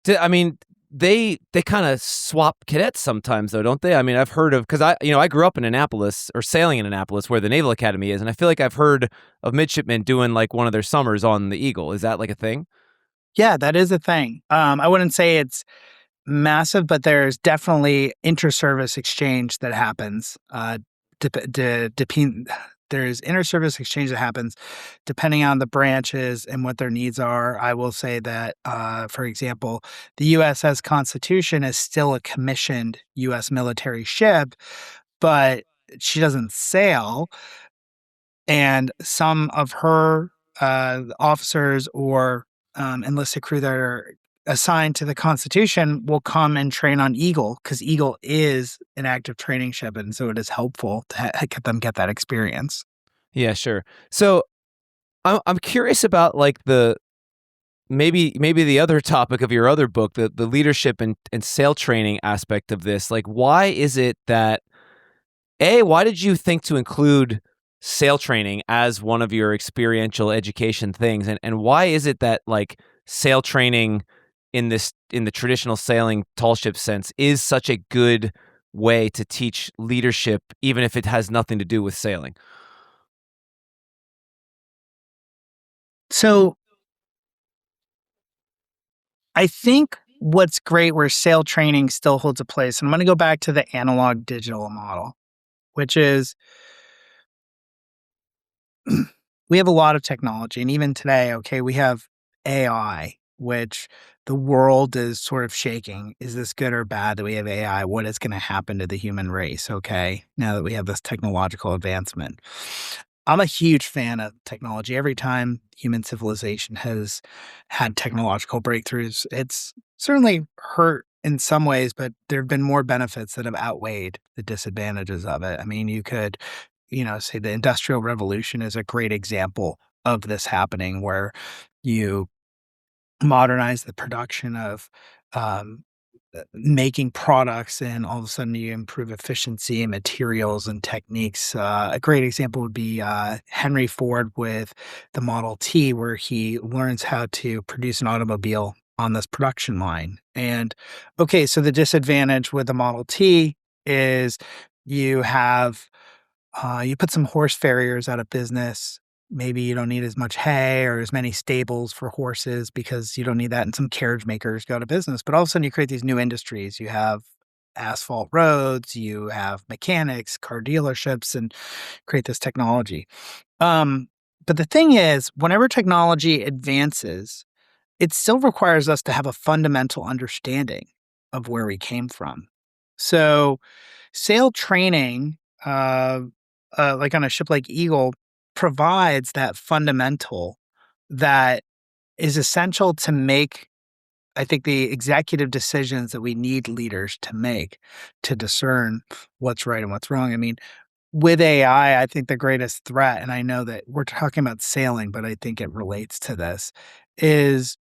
I mean, they kind of swap cadets sometimes, though, don't they? I mean, I've heard of, because I grew up in Annapolis, or sailing in Annapolis, where the Naval Academy is, and I feel like I've heard of midshipmen doing like one of their summers on the Eagle. Is that like a thing? Yeah, that is a thing. I wouldn't say it's massive, but there's definitely inter-service exchange that happens. There's inter-service exchange that happens depending on the branches and what their needs are. I will say that, for example, the USS Constitution is still a commissioned U.S. military ship, but she doesn't sail. And some of her officers or enlisted crew that are assigned to the Constitution will come and train on Eagle because Eagle is an active training ship, and so it is helpful to get them get that experience. Yeah, sure. So I'm curious about like the maybe the other topic of your other book, the leadership and sail training aspect of this. Like, why is it that why did you think to include sail training as one of your experiential education things, and why is it that like sail training in the traditional sailing tall ship sense is such a good way to teach leadership, even if it has nothing to do with sailing? So I think what's great where sail training still holds a place, and I'm going to go back to the analog digital model, which is we have a lot of technology. And even today, okay, we have AI, which the world is sort of shaking. Is this good or bad that we have AI? What is going to happen to the human race, okay, now that we have this technological advancement? I'm a huge fan of technology. Every time human civilization has had technological breakthroughs, it's certainly hurt in some ways, but there have been more benefits that have outweighed the disadvantages of it. I mean, you could, say the Industrial Revolution is a great example of this happening, where you modernize the production of um, making products, and all of a sudden you improve efficiency and materials and techniques. A great example would be Henry Ford with the Model T, where he learns how to produce an automobile on this production line. And okay, so the disadvantage with the Model T is you have you put some horse farriers out of business. Maybe you don't need as much hay or as many stables for horses because you don't need that. And some carriage makers go out of business. But all of a sudden, you create these new industries. You have asphalt roads, you have mechanics, car dealerships, and create this technology. Um, But the thing is, whenever technology advances, it still requires us to have a fundamental understanding of where we came from. So, sail training, like on a ship like Eagle, provides that fundamental that is essential to make, I think, the executive decisions that we need leaders to make to discern what's right and what's wrong. I mean, with AI, I think the greatest threat, and I know that we're talking about sailing, but I think it relates to this, is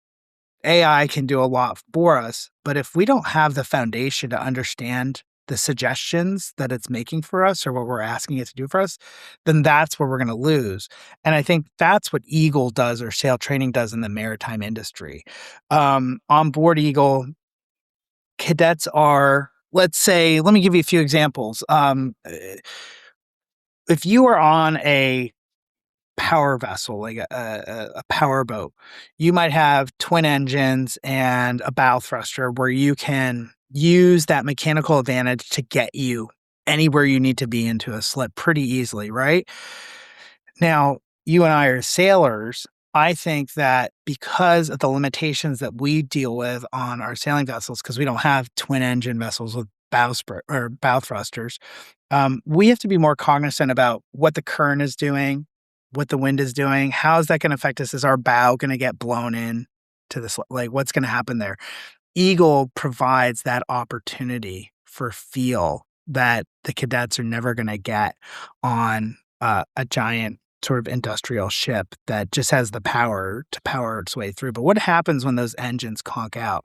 AI can do a lot for us, but if we don't have the foundation to understand the suggestions that it's making for us or what we're asking it to do for us, then that's where we're going to lose. And I think that's what Eagle does or sail training does in the maritime industry. On board Eagle, cadets are, let's say, let me give you a few examples. If you are on a power vessel, like a power boat, you might have twin engines and a bow thruster where you can use that mechanical advantage to get you anywhere you need to be into a slip pretty easily, right? Now, you and I are sailors. I think that because of the limitations that we deal with on our sailing vessels, because we don't have twin engine vessels with bow thrusters, we have to be more cognizant about what the current is doing, what the wind is doing. How is that going to affect us? Is our bow going to get blown in to this? Like, what's going to happen there? Eagle provides that opportunity for feel that the cadets are never going to get on a giant sort of industrial ship that just has the power to power its way through. But what happens when those engines conk out?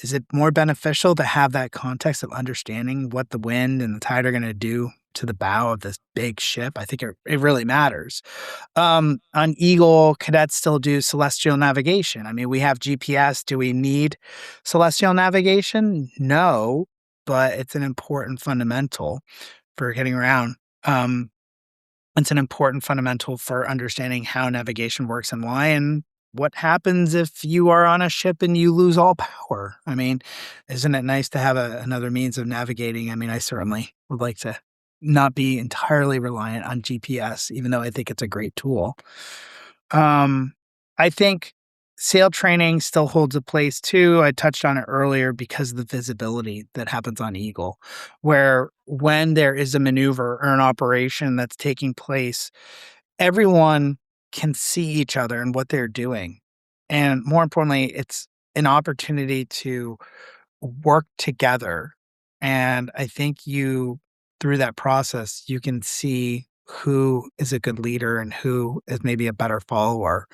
Is it more beneficial to have that context of understanding what the wind and the tide are going to do to the bow of this big ship? I think it really matters. On Eagle, cadets still do celestial navigation. I mean, we have GPS. Do we need celestial navigation? No, but it's an important fundamental for getting around. It's an important fundamental for understanding how navigation works and why, and what happens if you are on a ship and you lose all power. I mean, isn't it nice to have another means of navigating? I mean, I certainly would like to not be entirely reliant on GPS, even though I think it's a great tool. I think sail training still holds a place too. I touched on it earlier because of the visibility that happens on Eagle, where when there is a maneuver or an operation that's taking place, everyone can see each other and what they're doing. And more importantly, it's an opportunity to work together. And I think through that process, you can see who is a good leader and who is maybe a better follower.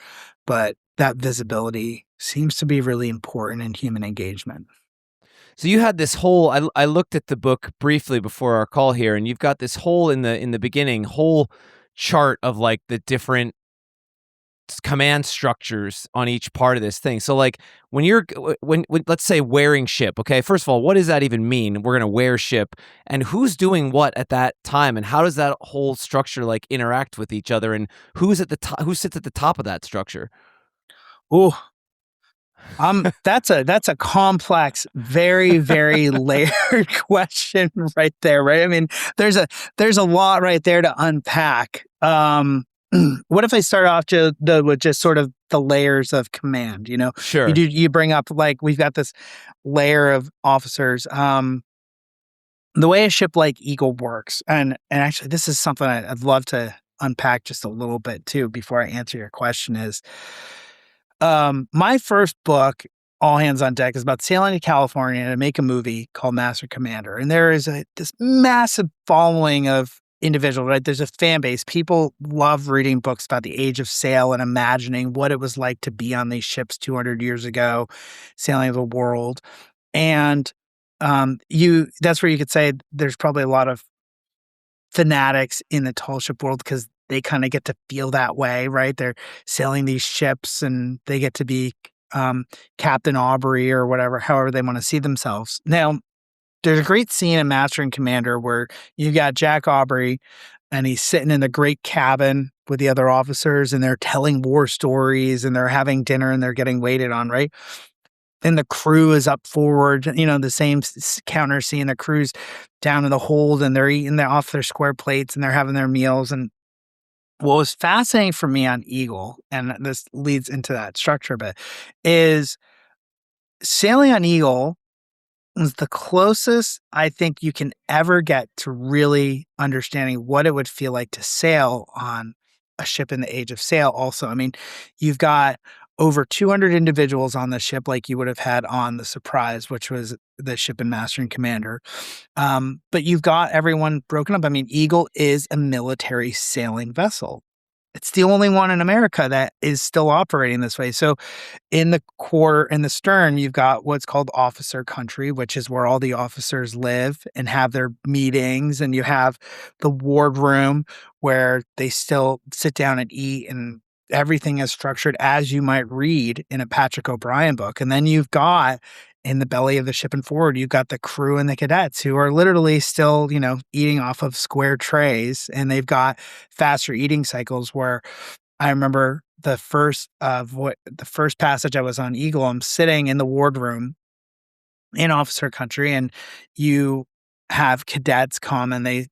But that visibility seems to be really important in human engagement. So you had this whole. I looked at the book briefly before our call here, and you've got this whole in the beginning whole chart of like the different command structures on each part of this thing. So like when you're when let's say wearing ship, okay, first of all, what does that even mean? We're going to wear ship, and who's doing what at that time, and how does that whole structure like interact with each other, and who's at the top, who sits at the top of that structure? Oh, that's a complex, very, very layered question right there, right? I mean, there's a lot right there to unpack. What if I start off with just sort of the layers of command? You know, Sure. you bring up like we've got this layer of officers. The way a ship like Eagle works, and actually this is something I'd love to unpack just a little bit too before I answer your question is. My first book, All Hands on Deck, is about sailing to California to make a movie called Master Commander. And there is this massive following of individuals, right? There's a fan base. People love reading books about the age of sail and imagining what it was like to be on these ships 200 years ago, sailing the world. And that's where you could say there's probably a lot of fanatics in the tallship world because they kind of get to feel that way, right? They're sailing these ships and they get to be Captain Aubrey or whatever, however they want to see themselves. Now, there's a great scene in Master and Commander where you got Jack Aubrey and he's sitting in the great cabin with the other officers and they're telling war stories and they're having dinner and they're getting waited on, right? And the crew is up forward, you know, the same counter scene, the crew's down in the hold and they're eating off their square plates and they're having their meals. And what was fascinating for me on Eagle, and this leads into that structure a bit, is sailing on Eagle was the closest I think you can ever get to really understanding what it would feel like to sail on a ship in the age of sail also. I mean, you've got over 200 individuals on the ship like you would have had on the Surprise, which was the ship and master and commander. But you've got everyone broken up. I mean, Eagle is a military sailing vessel. It's the only one in America that is still operating this way. So in the stern, you've got what's called officer country, which is where all the officers live and have their meetings. And you have the wardroom where they still sit down and eat, and everything is structured as you might read in a Patrick O'Brien book. And then you've got in the belly of the ship and forward, you've got the crew and the cadets who are literally still, eating off of square trays, and they've got faster eating cycles where I remember the first passage I was on Eagle, I'm sitting in the wardroom in officer country, and you have cadets come and they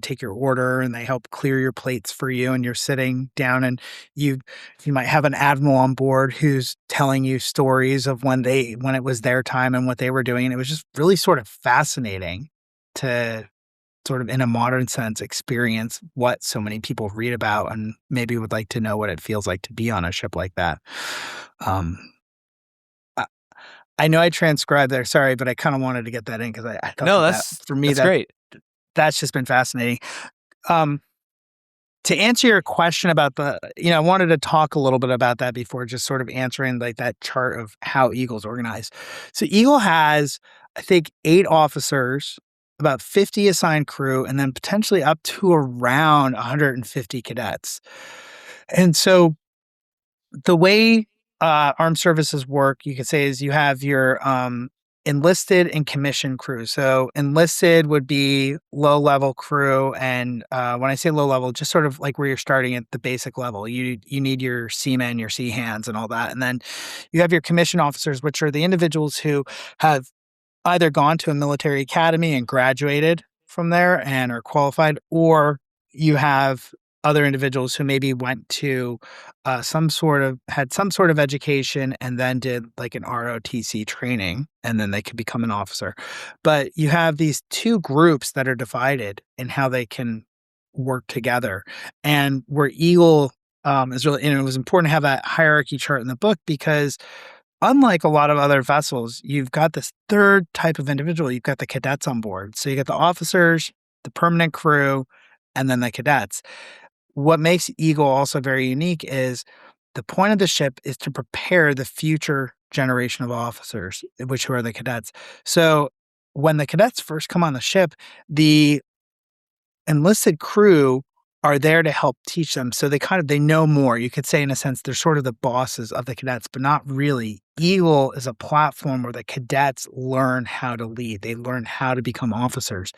take your order and they help clear your plates for you, and you're sitting down, and you might have an admiral on board who's telling you stories of when it was their time and what they were doing, and it was just really sort of fascinating to sort of in a modern sense experience what so many people read about and maybe would like to know what it feels like to be on a ship like that. Um, I, I know I transcribed there, sorry, but I kind of wanted to get that in because I thought No, that for me, that's great. that's just been fascinating. Um, to answer your question about I wanted to talk a little bit about that before just sort of answering like that chart of how Eagle's organized. So Eagle has, I think, 8 officers, about 50 assigned crew, and then potentially up to around 150 cadets. And so the way armed services work, you could say, is you have your enlisted and commissioned crew. So enlisted would be low level crew, and when I say low level, just sort of like where you're starting at the basic level. You need your seamen, your sea hands, and all that, and then you have your commissioned officers, which are the individuals who have either gone to a military academy and graduated from there and are qualified, or you have other individuals who maybe went to had some sort of education and then did like an ROTC training, and then they could become an officer. But you have these two groups that are divided in how they can work together. And where Eagle is really, and it was important to have that hierarchy chart in the book because unlike a lot of other vessels, you've got this third type of individual. You've got the cadets on board. So you get the officers, the permanent crew, and then the cadets. What makes Eagle also very unique is the point of the ship is to prepare the future generation of officers, which are the cadets. So when the cadets first come on the ship, the enlisted crew are there to help teach them. So they know more. You could say in a sense, they're sort of the bosses of the cadets, but not really. Eagle is a platform where the cadets learn how to lead. They learn how to become officers.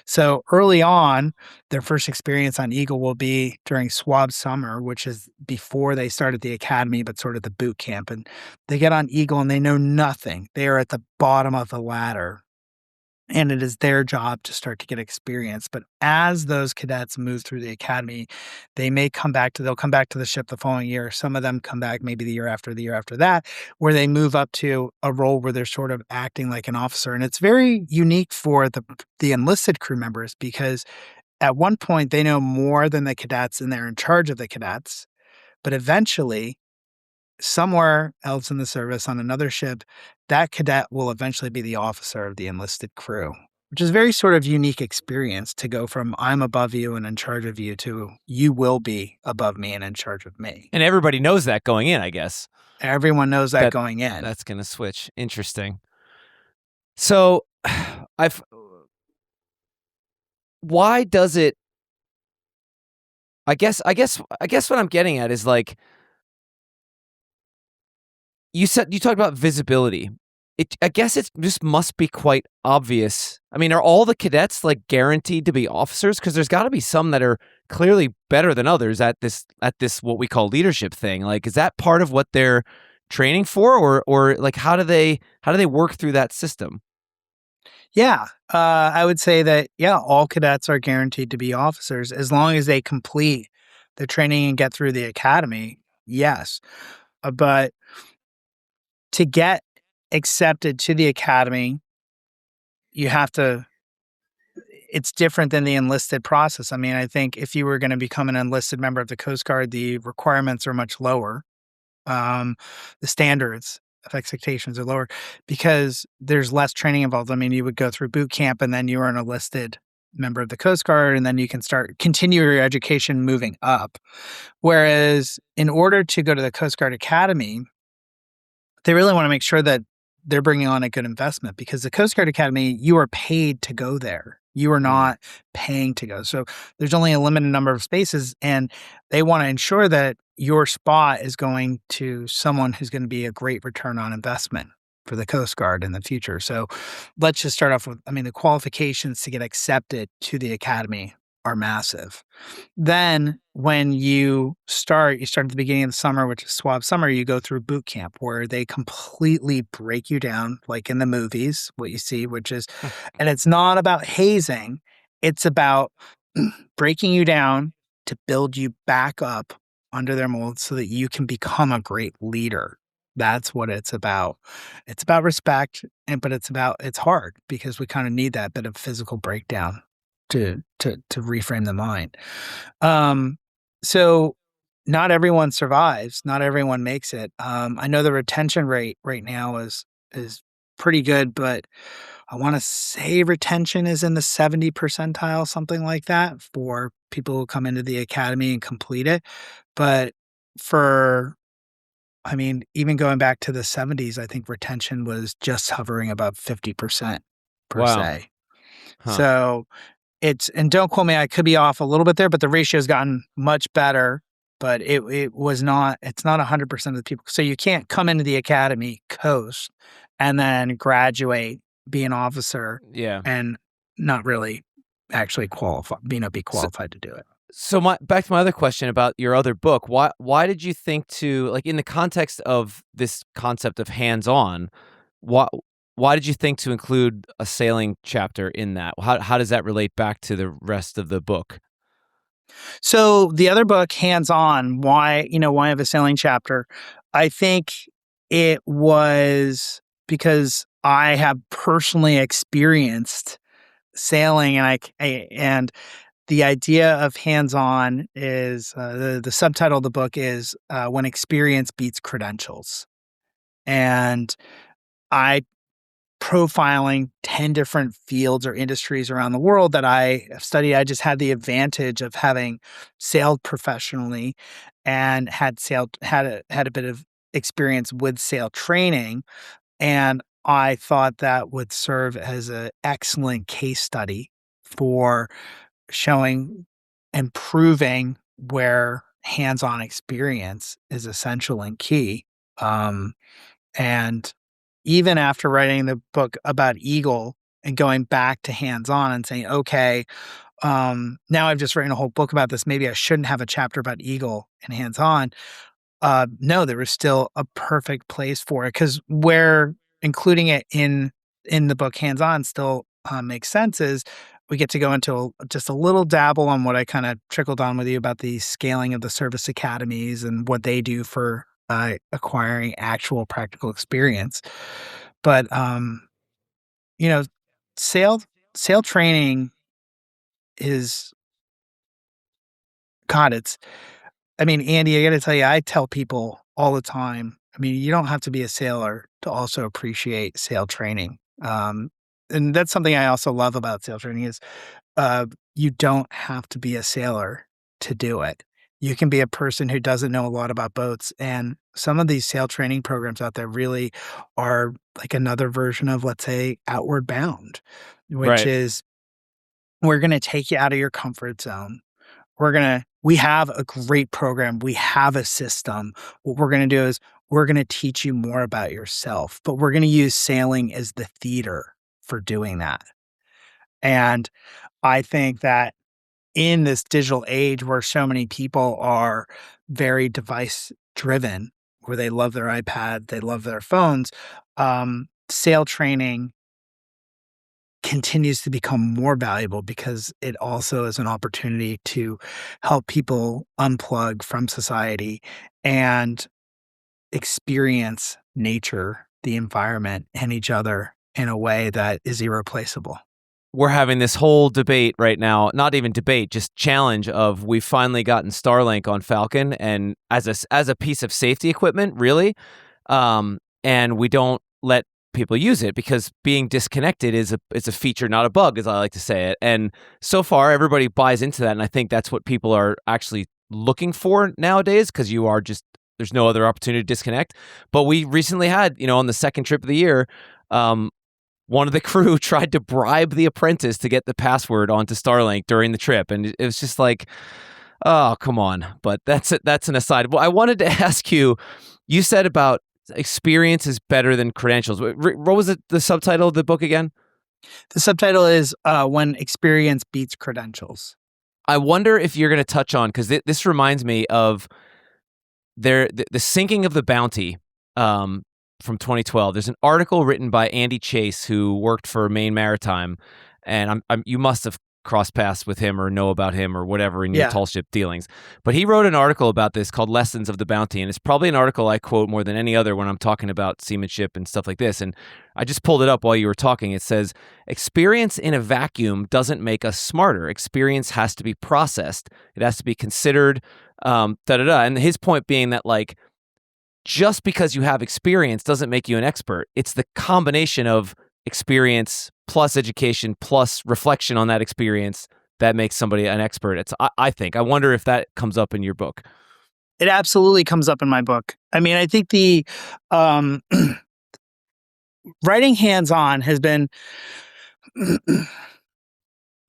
So early on, their first experience on Eagle will be during SWAB summer, which is before they start at the academy, but sort of the boot camp. And they get on Eagle and they know nothing. They are at the bottom of the ladder. And it is their job to start to get experience. But as those cadets move through the academy, they'll come back to the ship the following year. Some of them come back maybe the year after that, where they move up to a role where they're sort of acting like an officer. And it's very unique for the enlisted crew members because at one point they know more than the cadets and they're in charge of the cadets. But eventually, somewhere else in the service on another ship, that cadet will eventually be the officer of the enlisted crew, which is a very sort of unique experience to go from I'm above you and in charge of you to you will be above me and in charge of me. And everybody knows that going in, I guess. Everyone knows that going in. That's going to switch. Interesting. So why does it, I guess what I'm getting at is like, you talked about visibility. I guess it just must be quite obvious. I mean, are all the cadets like guaranteed to be officers? Because there's got to be some that are clearly better than others at this what we call leadership thing. Like, is that part of what they're training for, or like how do they work through that system? Yeah, I would say that all cadets are guaranteed to be officers as long as they complete the training and get through the academy, yes. But to get accepted to the academy, you have to it's different than the enlisted process. I mean, I think if you were going to become an enlisted member of the Coast Guard, the requirements are much lower. The standards of expectations are lower because there's less training involved. I mean, you would go through boot camp and then you are an enlisted member of the Coast Guard, and then you can continue your education moving up. Whereas in order to go to the Coast Guard Academy, they really want to make sure that they're bringing on a good investment, because the Coast Guard Academy, you are paid to go there. You are not paying to go. So there's only a limited number of spaces, and they want to ensure that your spot is going to someone who's going to be a great return on investment for the Coast Guard in the future. So let's just start off with, I mean, the qualifications to get accepted to the academy are massive. Then when you start at the beginning of the summer, which is SWAB summer, you go through boot camp where they completely break you down, like in the movies, what you see, which is, and it's not about hazing. It's about breaking you down to build you back up under their mold so that you can become a great leader. That's what it's about. It's about respect, but it's hard because we kind of need that bit of physical breakdown to reframe the mind. So not everyone survives. Not everyone makes it. I know the retention rate right now is pretty good, but I want to say retention is in the 70 percentile, something like that, for people who come into the academy and complete it. But even going back to the 70s, I think retention was just hovering above 50% per Wow. se. Huh. So and don't quote me, I could be off a little bit there, but the ratio has gotten much better, but it's not 100% of the people. So you can't come into the academy, coast, and then graduate, be an officer, and not really actually be qualified to do it. So back to my other question about your other book. Why did you think to, like, in the context of this concept of hands-on, why did you think to include a sailing chapter in that? How does that relate back to the rest of the book? So the other book, Hands-On, why I have a sailing chapter? I think it was because I have personally experienced sailing, and the idea of hands-on is the subtitle of the book is When Experience Beats Credentials. And I profiling 10 different fields or industries around the world that I have studied. I just had the advantage of having sailed professionally and had a bit of experience with sail training. And I thought that would serve as an excellent case study for showing and proving where hands-on experience is essential and key. And even after writing the book about Eagle and going back to hands-on and saying, okay, now I've just written a whole book about this. Maybe I shouldn't have a chapter about Eagle and hands-on. No, there was still a perfect place for it, because where including it in the book hands-on still makes sense is we get to go into just a little dabble on what I kind of trickled on with you about the scaling of the service academies and what they do for acquiring actual practical experience. But sail training is Andy, I got to tell you, I tell people all the time, you don't have to be a sailor to also appreciate sail training. And that's something I also love about sail training is you don't have to be a sailor to do it. You can be a person who doesn't know a lot about boats. And some of these sail training programs out there really are like another version of, let's say, Outward Bound, which is we're going to take you out of your comfort zone. We have a great program. We have a system. What we're going to do is we're going to teach you more about yourself, but we're going to use sailing as the theater for doing that. And I think that in this digital age where so many people are very device driven, where they love their iPad, they love their phones, sail training continues to become more valuable because it also is an opportunity to help people unplug from society and experience nature, the environment, and each other in a way that is irreplaceable. We're having this whole debate right now, not even debate, just challenge of we've finally gotten Starlink on Falcon and as a piece of safety equipment, really. And we don't let people use it because being disconnected is a feature, not a bug, as I like to say it. And so far, everybody buys into that, and I think that's what people are actually looking for nowadays because there's no other opportunity to disconnect. But we recently had, on the second trip of the year, one of the crew tried to bribe the apprentice to get the password onto Starlink during the trip, and it was just like, oh, come on. But that's an aside. Well, I wanted to ask you. You said about experience is better than credentials. What was the subtitle of the book again? The subtitle is When Experience Beats Credentials. I wonder if you're going to touch on, because this reminds me of the sinking of the Bounty from 2012. There's an article written by Andy Chase, who worked for Maine Maritime, and you must have crossed paths with him or know about him or whatever in your tallship dealings. But he wrote an article about this called Lessons of the Bounty, and it's probably an article I quote more than any other when I'm talking about seamanship and stuff like this. And I just pulled it up while you were talking. It says, experience in a vacuum doesn't make us smarter. Experience has to be processed. It has to be considered, And his point being that, like, just because you have experience doesn't make you an expert. It's the combination of experience plus education plus reflection on that experience that makes somebody an expert. I think. I wonder if that comes up in your book. It absolutely comes up in my book. I mean, I think the writing hands-on has been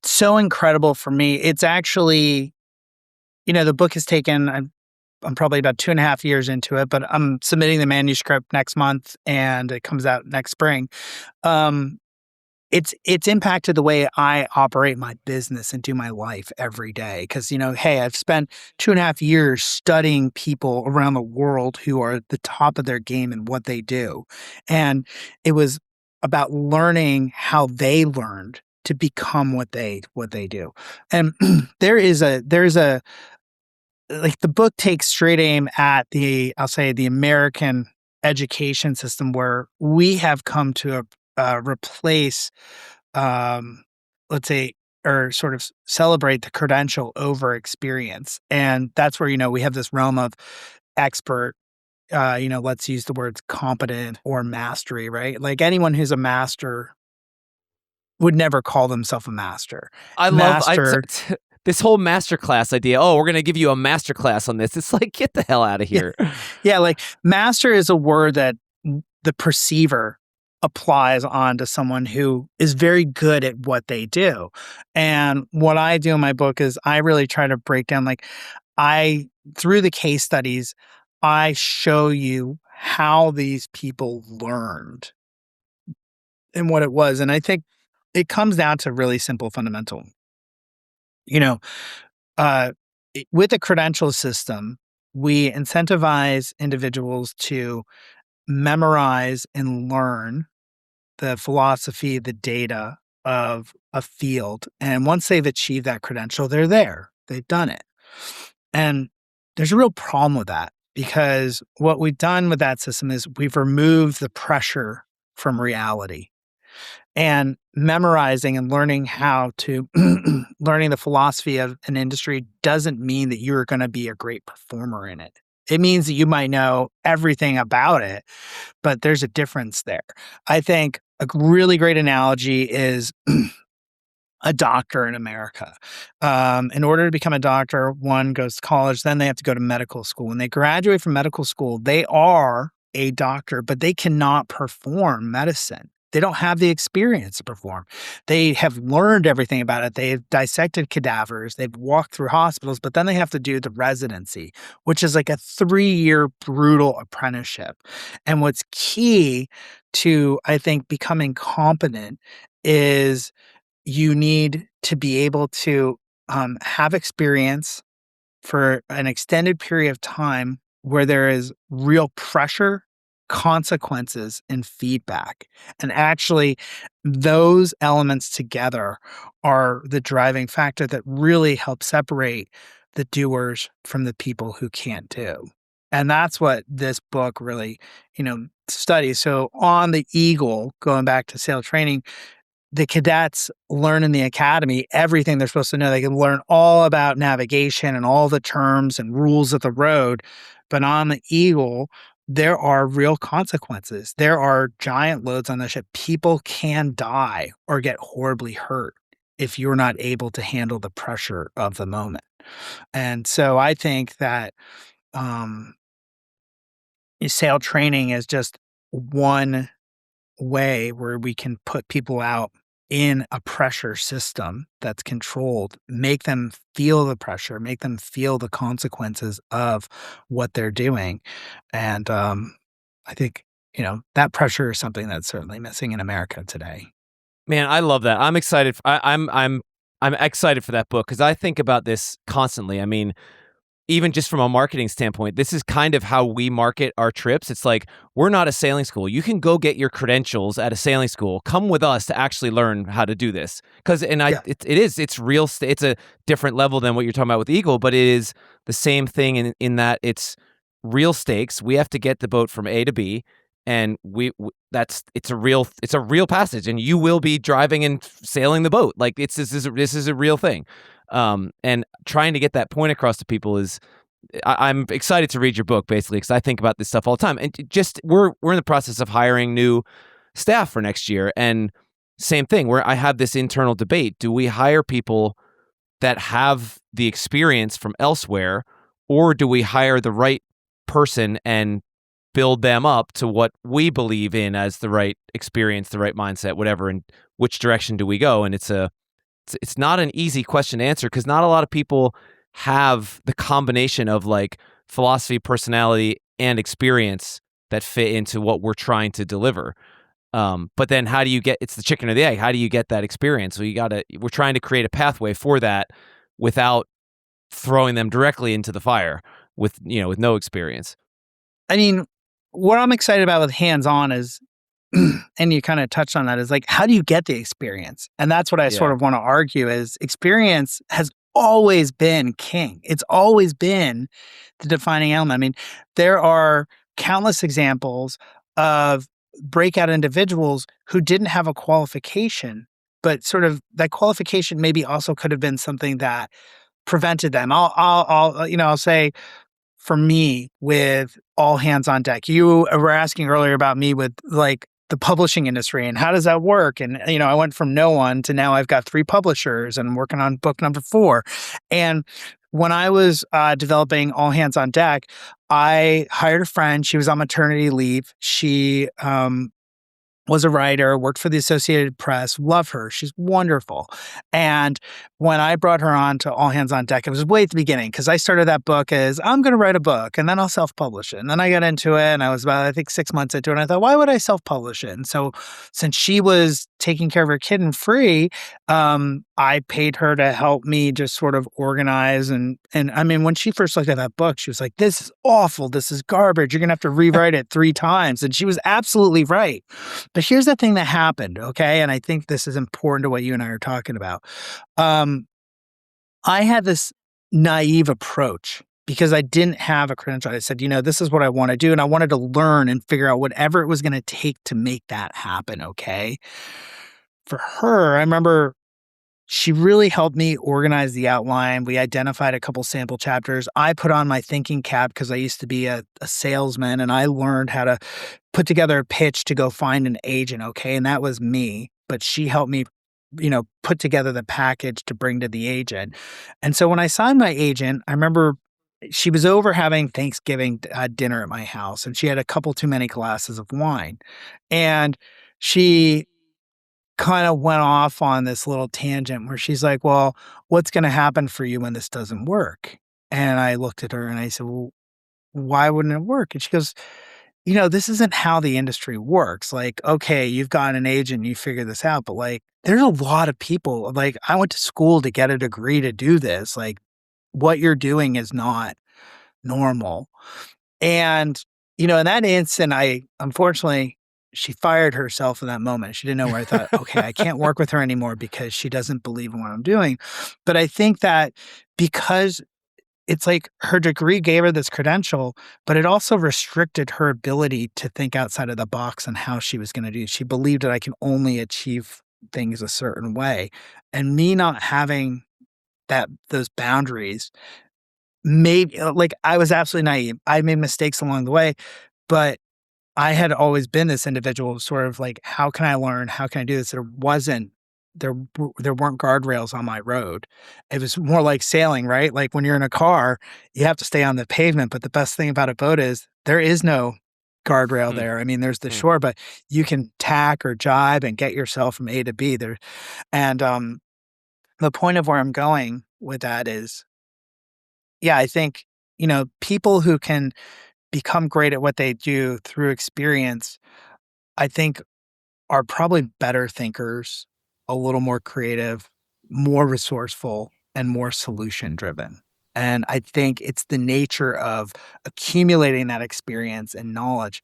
so incredible for me. It's actually, the book has taken, I'm probably about 2.5 years into it, but I'm submitting the manuscript next month and it comes out next spring. It's impacted the way I operate my business and do my life every day. Because, hey, I've spent 2.5 years studying people around the world who are at the top of their game in what they do. And it was about learning how they learned to become what they do. And there's a like, the book takes straight aim at the American education system, where we have come to replace, let's say, or sort of celebrate the credential over experience. And that's where, we have this realm of expert, let's use the words competent or mastery, right? Like, anyone who's a master would never call themselves a master. This whole masterclass idea. Oh, we're going to give you a masterclass on this. It's like, get the hell out of here. Yeah, like, master is a word that the perceiver applies onto someone who is very good at what they do. And what I do in my book is I really try to break down, through the case studies, I show you how these people learned and what it was. And I think it comes down to really simple fundamental. With the credential system, we incentivize individuals to memorize and learn the philosophy, the data of a field. And once they've achieved that credential, they're there. They've done it. And there's a real problem with that, because what we've done with that system is we've removed the pressure from reality. And memorizing and learning learning the philosophy of an industry doesn't mean that you're going to be a great performer in it. It means that you might know everything about it, but there's a difference there. I think a really great analogy is a doctor in America. In order to become a doctor, one goes to college, then they have to go to medical school. When they graduate from medical school, they are a doctor, but they cannot perform medicine. They don't have the experience to perform. They have learned everything about it. They've dissected cadavers. They've walked through hospitals, but then they have to do the residency, which is like a 3-year brutal apprenticeship. And what's key to, I think, becoming competent is you need to be able to have experience for an extended period of time where there is real pressure consequences and feedback. And actually, those elements together are the driving factor that really help separate the doers from the people who can't do. And that's what this book really, studies. So on the Eagle, going back to sail training, the cadets learn in the academy everything they're supposed to know. They can learn all about navigation and all the terms and rules of the road. But on the Eagle, there are real consequences. There are giant loads on the ship. People can die or get horribly hurt if you're not able to handle the pressure of the moment. And so I think that um, sail training is just one way where we can put people out in a pressure system that's controlled, make them feel the pressure, make them feel the consequences of what they're doing. And I think, that pressure is something that's certainly missing in America today. Man, I love that. I'm excited. I'm excited for that book because I think about this constantly. I mean, even just from a marketing standpoint, this is kind of how we market our trips. It's like, we're not a sailing school. You can go get your credentials at a sailing school. Come with us to actually learn how to do this. Yeah. It's real. It's a different level than what you're talking about with Eagle, but it is the same thing in that it's real stakes. We have to get the boat from A to B, and it's a real passage, and you will be driving and sailing the boat. Like this is a real thing. And trying to get that point across to people is, I'm excited to read your book basically because I think about this stuff all the time. And just we're in the process of hiring new staff for next year, and same thing where I have this internal debate: do we hire people that have the experience from elsewhere, or do we hire the right person and build them up to what we believe in as the right experience, the right mindset, whatever, and which direction do we go? And it's not an easy question to answer because not a lot of people have the combination of like philosophy, personality, and experience that fit into what we're trying to deliver. But then how do you it's the chicken or the egg. How do you get that experience? So we're trying to create a pathway for that without throwing them directly into the fire with no experience. I mean, what I'm excited about with hands-on is, and you kind of touched on that, is like, how do you get the experience? And that's what I sort of want to argue is experience has always been king. It's always been the defining element. I mean, there are countless examples of breakout individuals who didn't have a qualification, but sort of that qualification maybe also could have been something that prevented them. I'll say, for me, with all hands on deck, you were asking earlier about me with like the publishing industry and how does that work? And, I went from no one to now I've got 3 publishers and I'm working on book number 4. And when I was developing All Hands on Deck, I hired a friend. She was on maternity leave. She was a writer, worked for the Associated Press, love her. She's wonderful. And when I brought her on to All Hands on Deck, it was way at the beginning because I started that book as I'm going to write a book and then I'll self-publish it. And then I got into it and I was about, I think, 6 months into it. And I thought, why would I self-publish it? And so since she was taking care of her kid and free, I paid her to help me just sort of organize. And I mean, when she first looked at that book, she was like, this is awful. This is garbage. You're going to have to rewrite it 3 times. And she was absolutely right. But here's the thing that happened, okay? And I think this is important to what you and I are talking about. I had this naive approach because I didn't have a credential. I said, this is what I want to do. And I wanted to learn and figure out whatever it was going to take to make that happen, okay? For her, I remember she really helped me organize the outline. We identified a couple sample chapters. I put on my thinking cap because I used to be a salesman and I learned how to put together a pitch to go find an agent, okay? And that was me. But she helped me, put together the package to bring to the agent. And so when I signed my agent, I remember she was over having Thanksgiving dinner at my house and she had a couple too many glasses of wine. And she kind of went off on this little tangent where she's like, well, what's going to happen for you when this doesn't work? And I looked at her and I said, well, why wouldn't it work? And she goes, this isn't how the industry works. Like, okay, you've got an agent, you figure this out, but like, there's a lot of people. Like, I went to school to get a degree to do this. Like, what you're doing is not normal. And in that instant, unfortunately, she fired herself in that moment. She didn't know where I thought, okay, I can't work with her anymore because she doesn't believe in what I'm doing. But I think that because it's like her degree gave her this credential, but it also restricted her ability to think outside of the box on how she was going to do. She believed that I can only achieve things a certain way. And me not having those boundaries maybe like I was absolutely naive. I made mistakes along the way, but I had always been this individual sort of like, how can I learn? How can I do this? There weren't guardrails on my road. It was more like sailing, right? Like when you're in a car, you have to stay on the pavement. But the best thing about a boat is there is no guardrail there. I mean, there's the shore, but you can tack or jibe and get yourself from A to B there. And the point of where I'm going with that is, yeah, I think, people who can become great at what they do through experience, I think are probably better thinkers, a little more creative, more resourceful, and more solution driven. And I think it's the nature of accumulating that experience and knowledge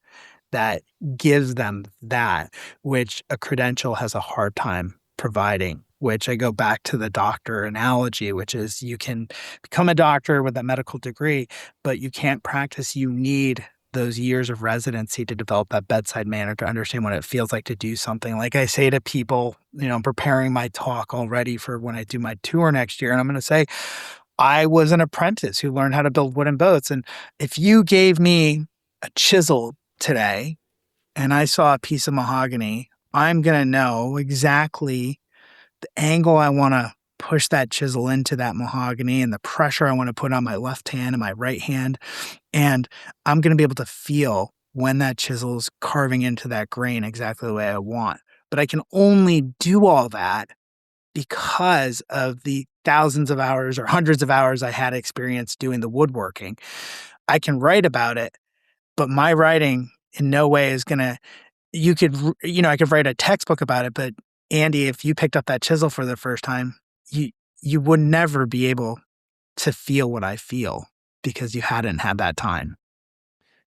that gives them that, which a credential has a hard time providing. Which I go back to the doctor analogy, which is you can become a doctor with a medical degree, but you can't practice. You need those years of residency to develop that bedside manner to understand what it feels like to do something. Like I say to people, I'm preparing my talk already for when I do my tour next year. And I'm going to say, I was an apprentice who learned how to build wooden boats. And if you gave me a chisel today and I saw a piece of mahogany, I'm going to know exactly the angle I want to push that chisel into that mahogany and the pressure I want to put on my left hand and my right hand. And I'm going to be able to feel when that chisel is carving into that grain exactly the way I want. But I can only do all that because of the thousands of hours or hundreds of hours I had experience doing the woodworking. I can write about it, but my writing in no way is going to, I could write a textbook about it, but Andy, if you picked up that chisel for the first time, you would never be able to feel what I feel because you hadn't had that time.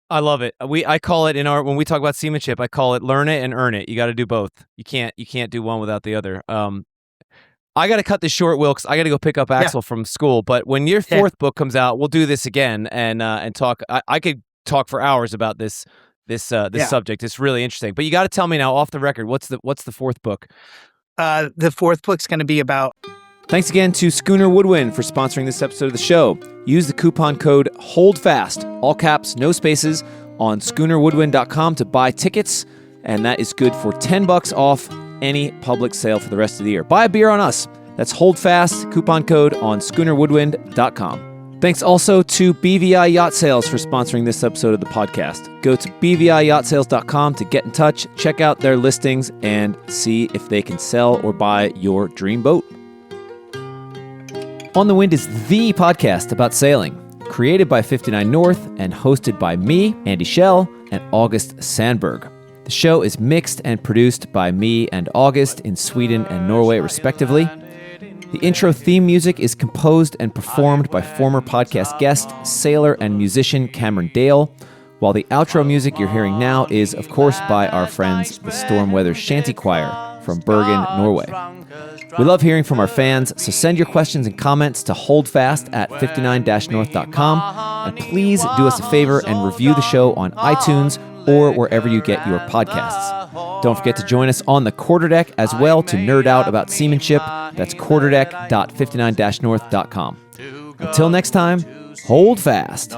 I love it. I call it when we talk about seamanship, I call it learn it and earn it. You got to do both. You can't do one without the other. I got to cut this short, Wilkes. I got to go pick up Axel from school. But when your fourth book comes out, we'll do this again and talk. I could talk for hours about this subject. It's really interesting. But you got to tell me now, off the record, what's the fourth book? The fourth book's going to be about. Thanks again to Schooner Woodwind for sponsoring this episode of the show. Use the coupon code HOLDFAST, all caps, no spaces, on schoonerwoodwind.com to buy tickets, and that is good for $10 off any public sale for the rest of the year. Buy a beer on us. That's HOLDFAST, coupon code on schoonerwoodwind.com. Thanks also to BVI Yacht Sales for sponsoring this episode of the podcast. Go to bviyachtSales.com to get in touch, check out their listings, and see if they can sell or buy your dream boat. On the Wind is the podcast about sailing, created by 59 North and hosted by me, Andy Schell, and August Sandberg. The show is mixed and produced by me and August in Sweden and Norway, respectively. The intro theme music is composed and performed by former podcast guest, sailor, and musician Cameron Dale, while the outro music you're hearing now is, of course, by our friends, the Stormweather Shanty Choir from Bergen, Norway. We love hearing from our fans, so send your questions and comments to holdfast@59-north.com, and please do us a favor and review the show on iTunes or wherever you get your podcasts. Don't forget to join us on the Quarterdeck as well to nerd out about seamanship. That's quarterdeck.59-north.com. Until next time, hold fast.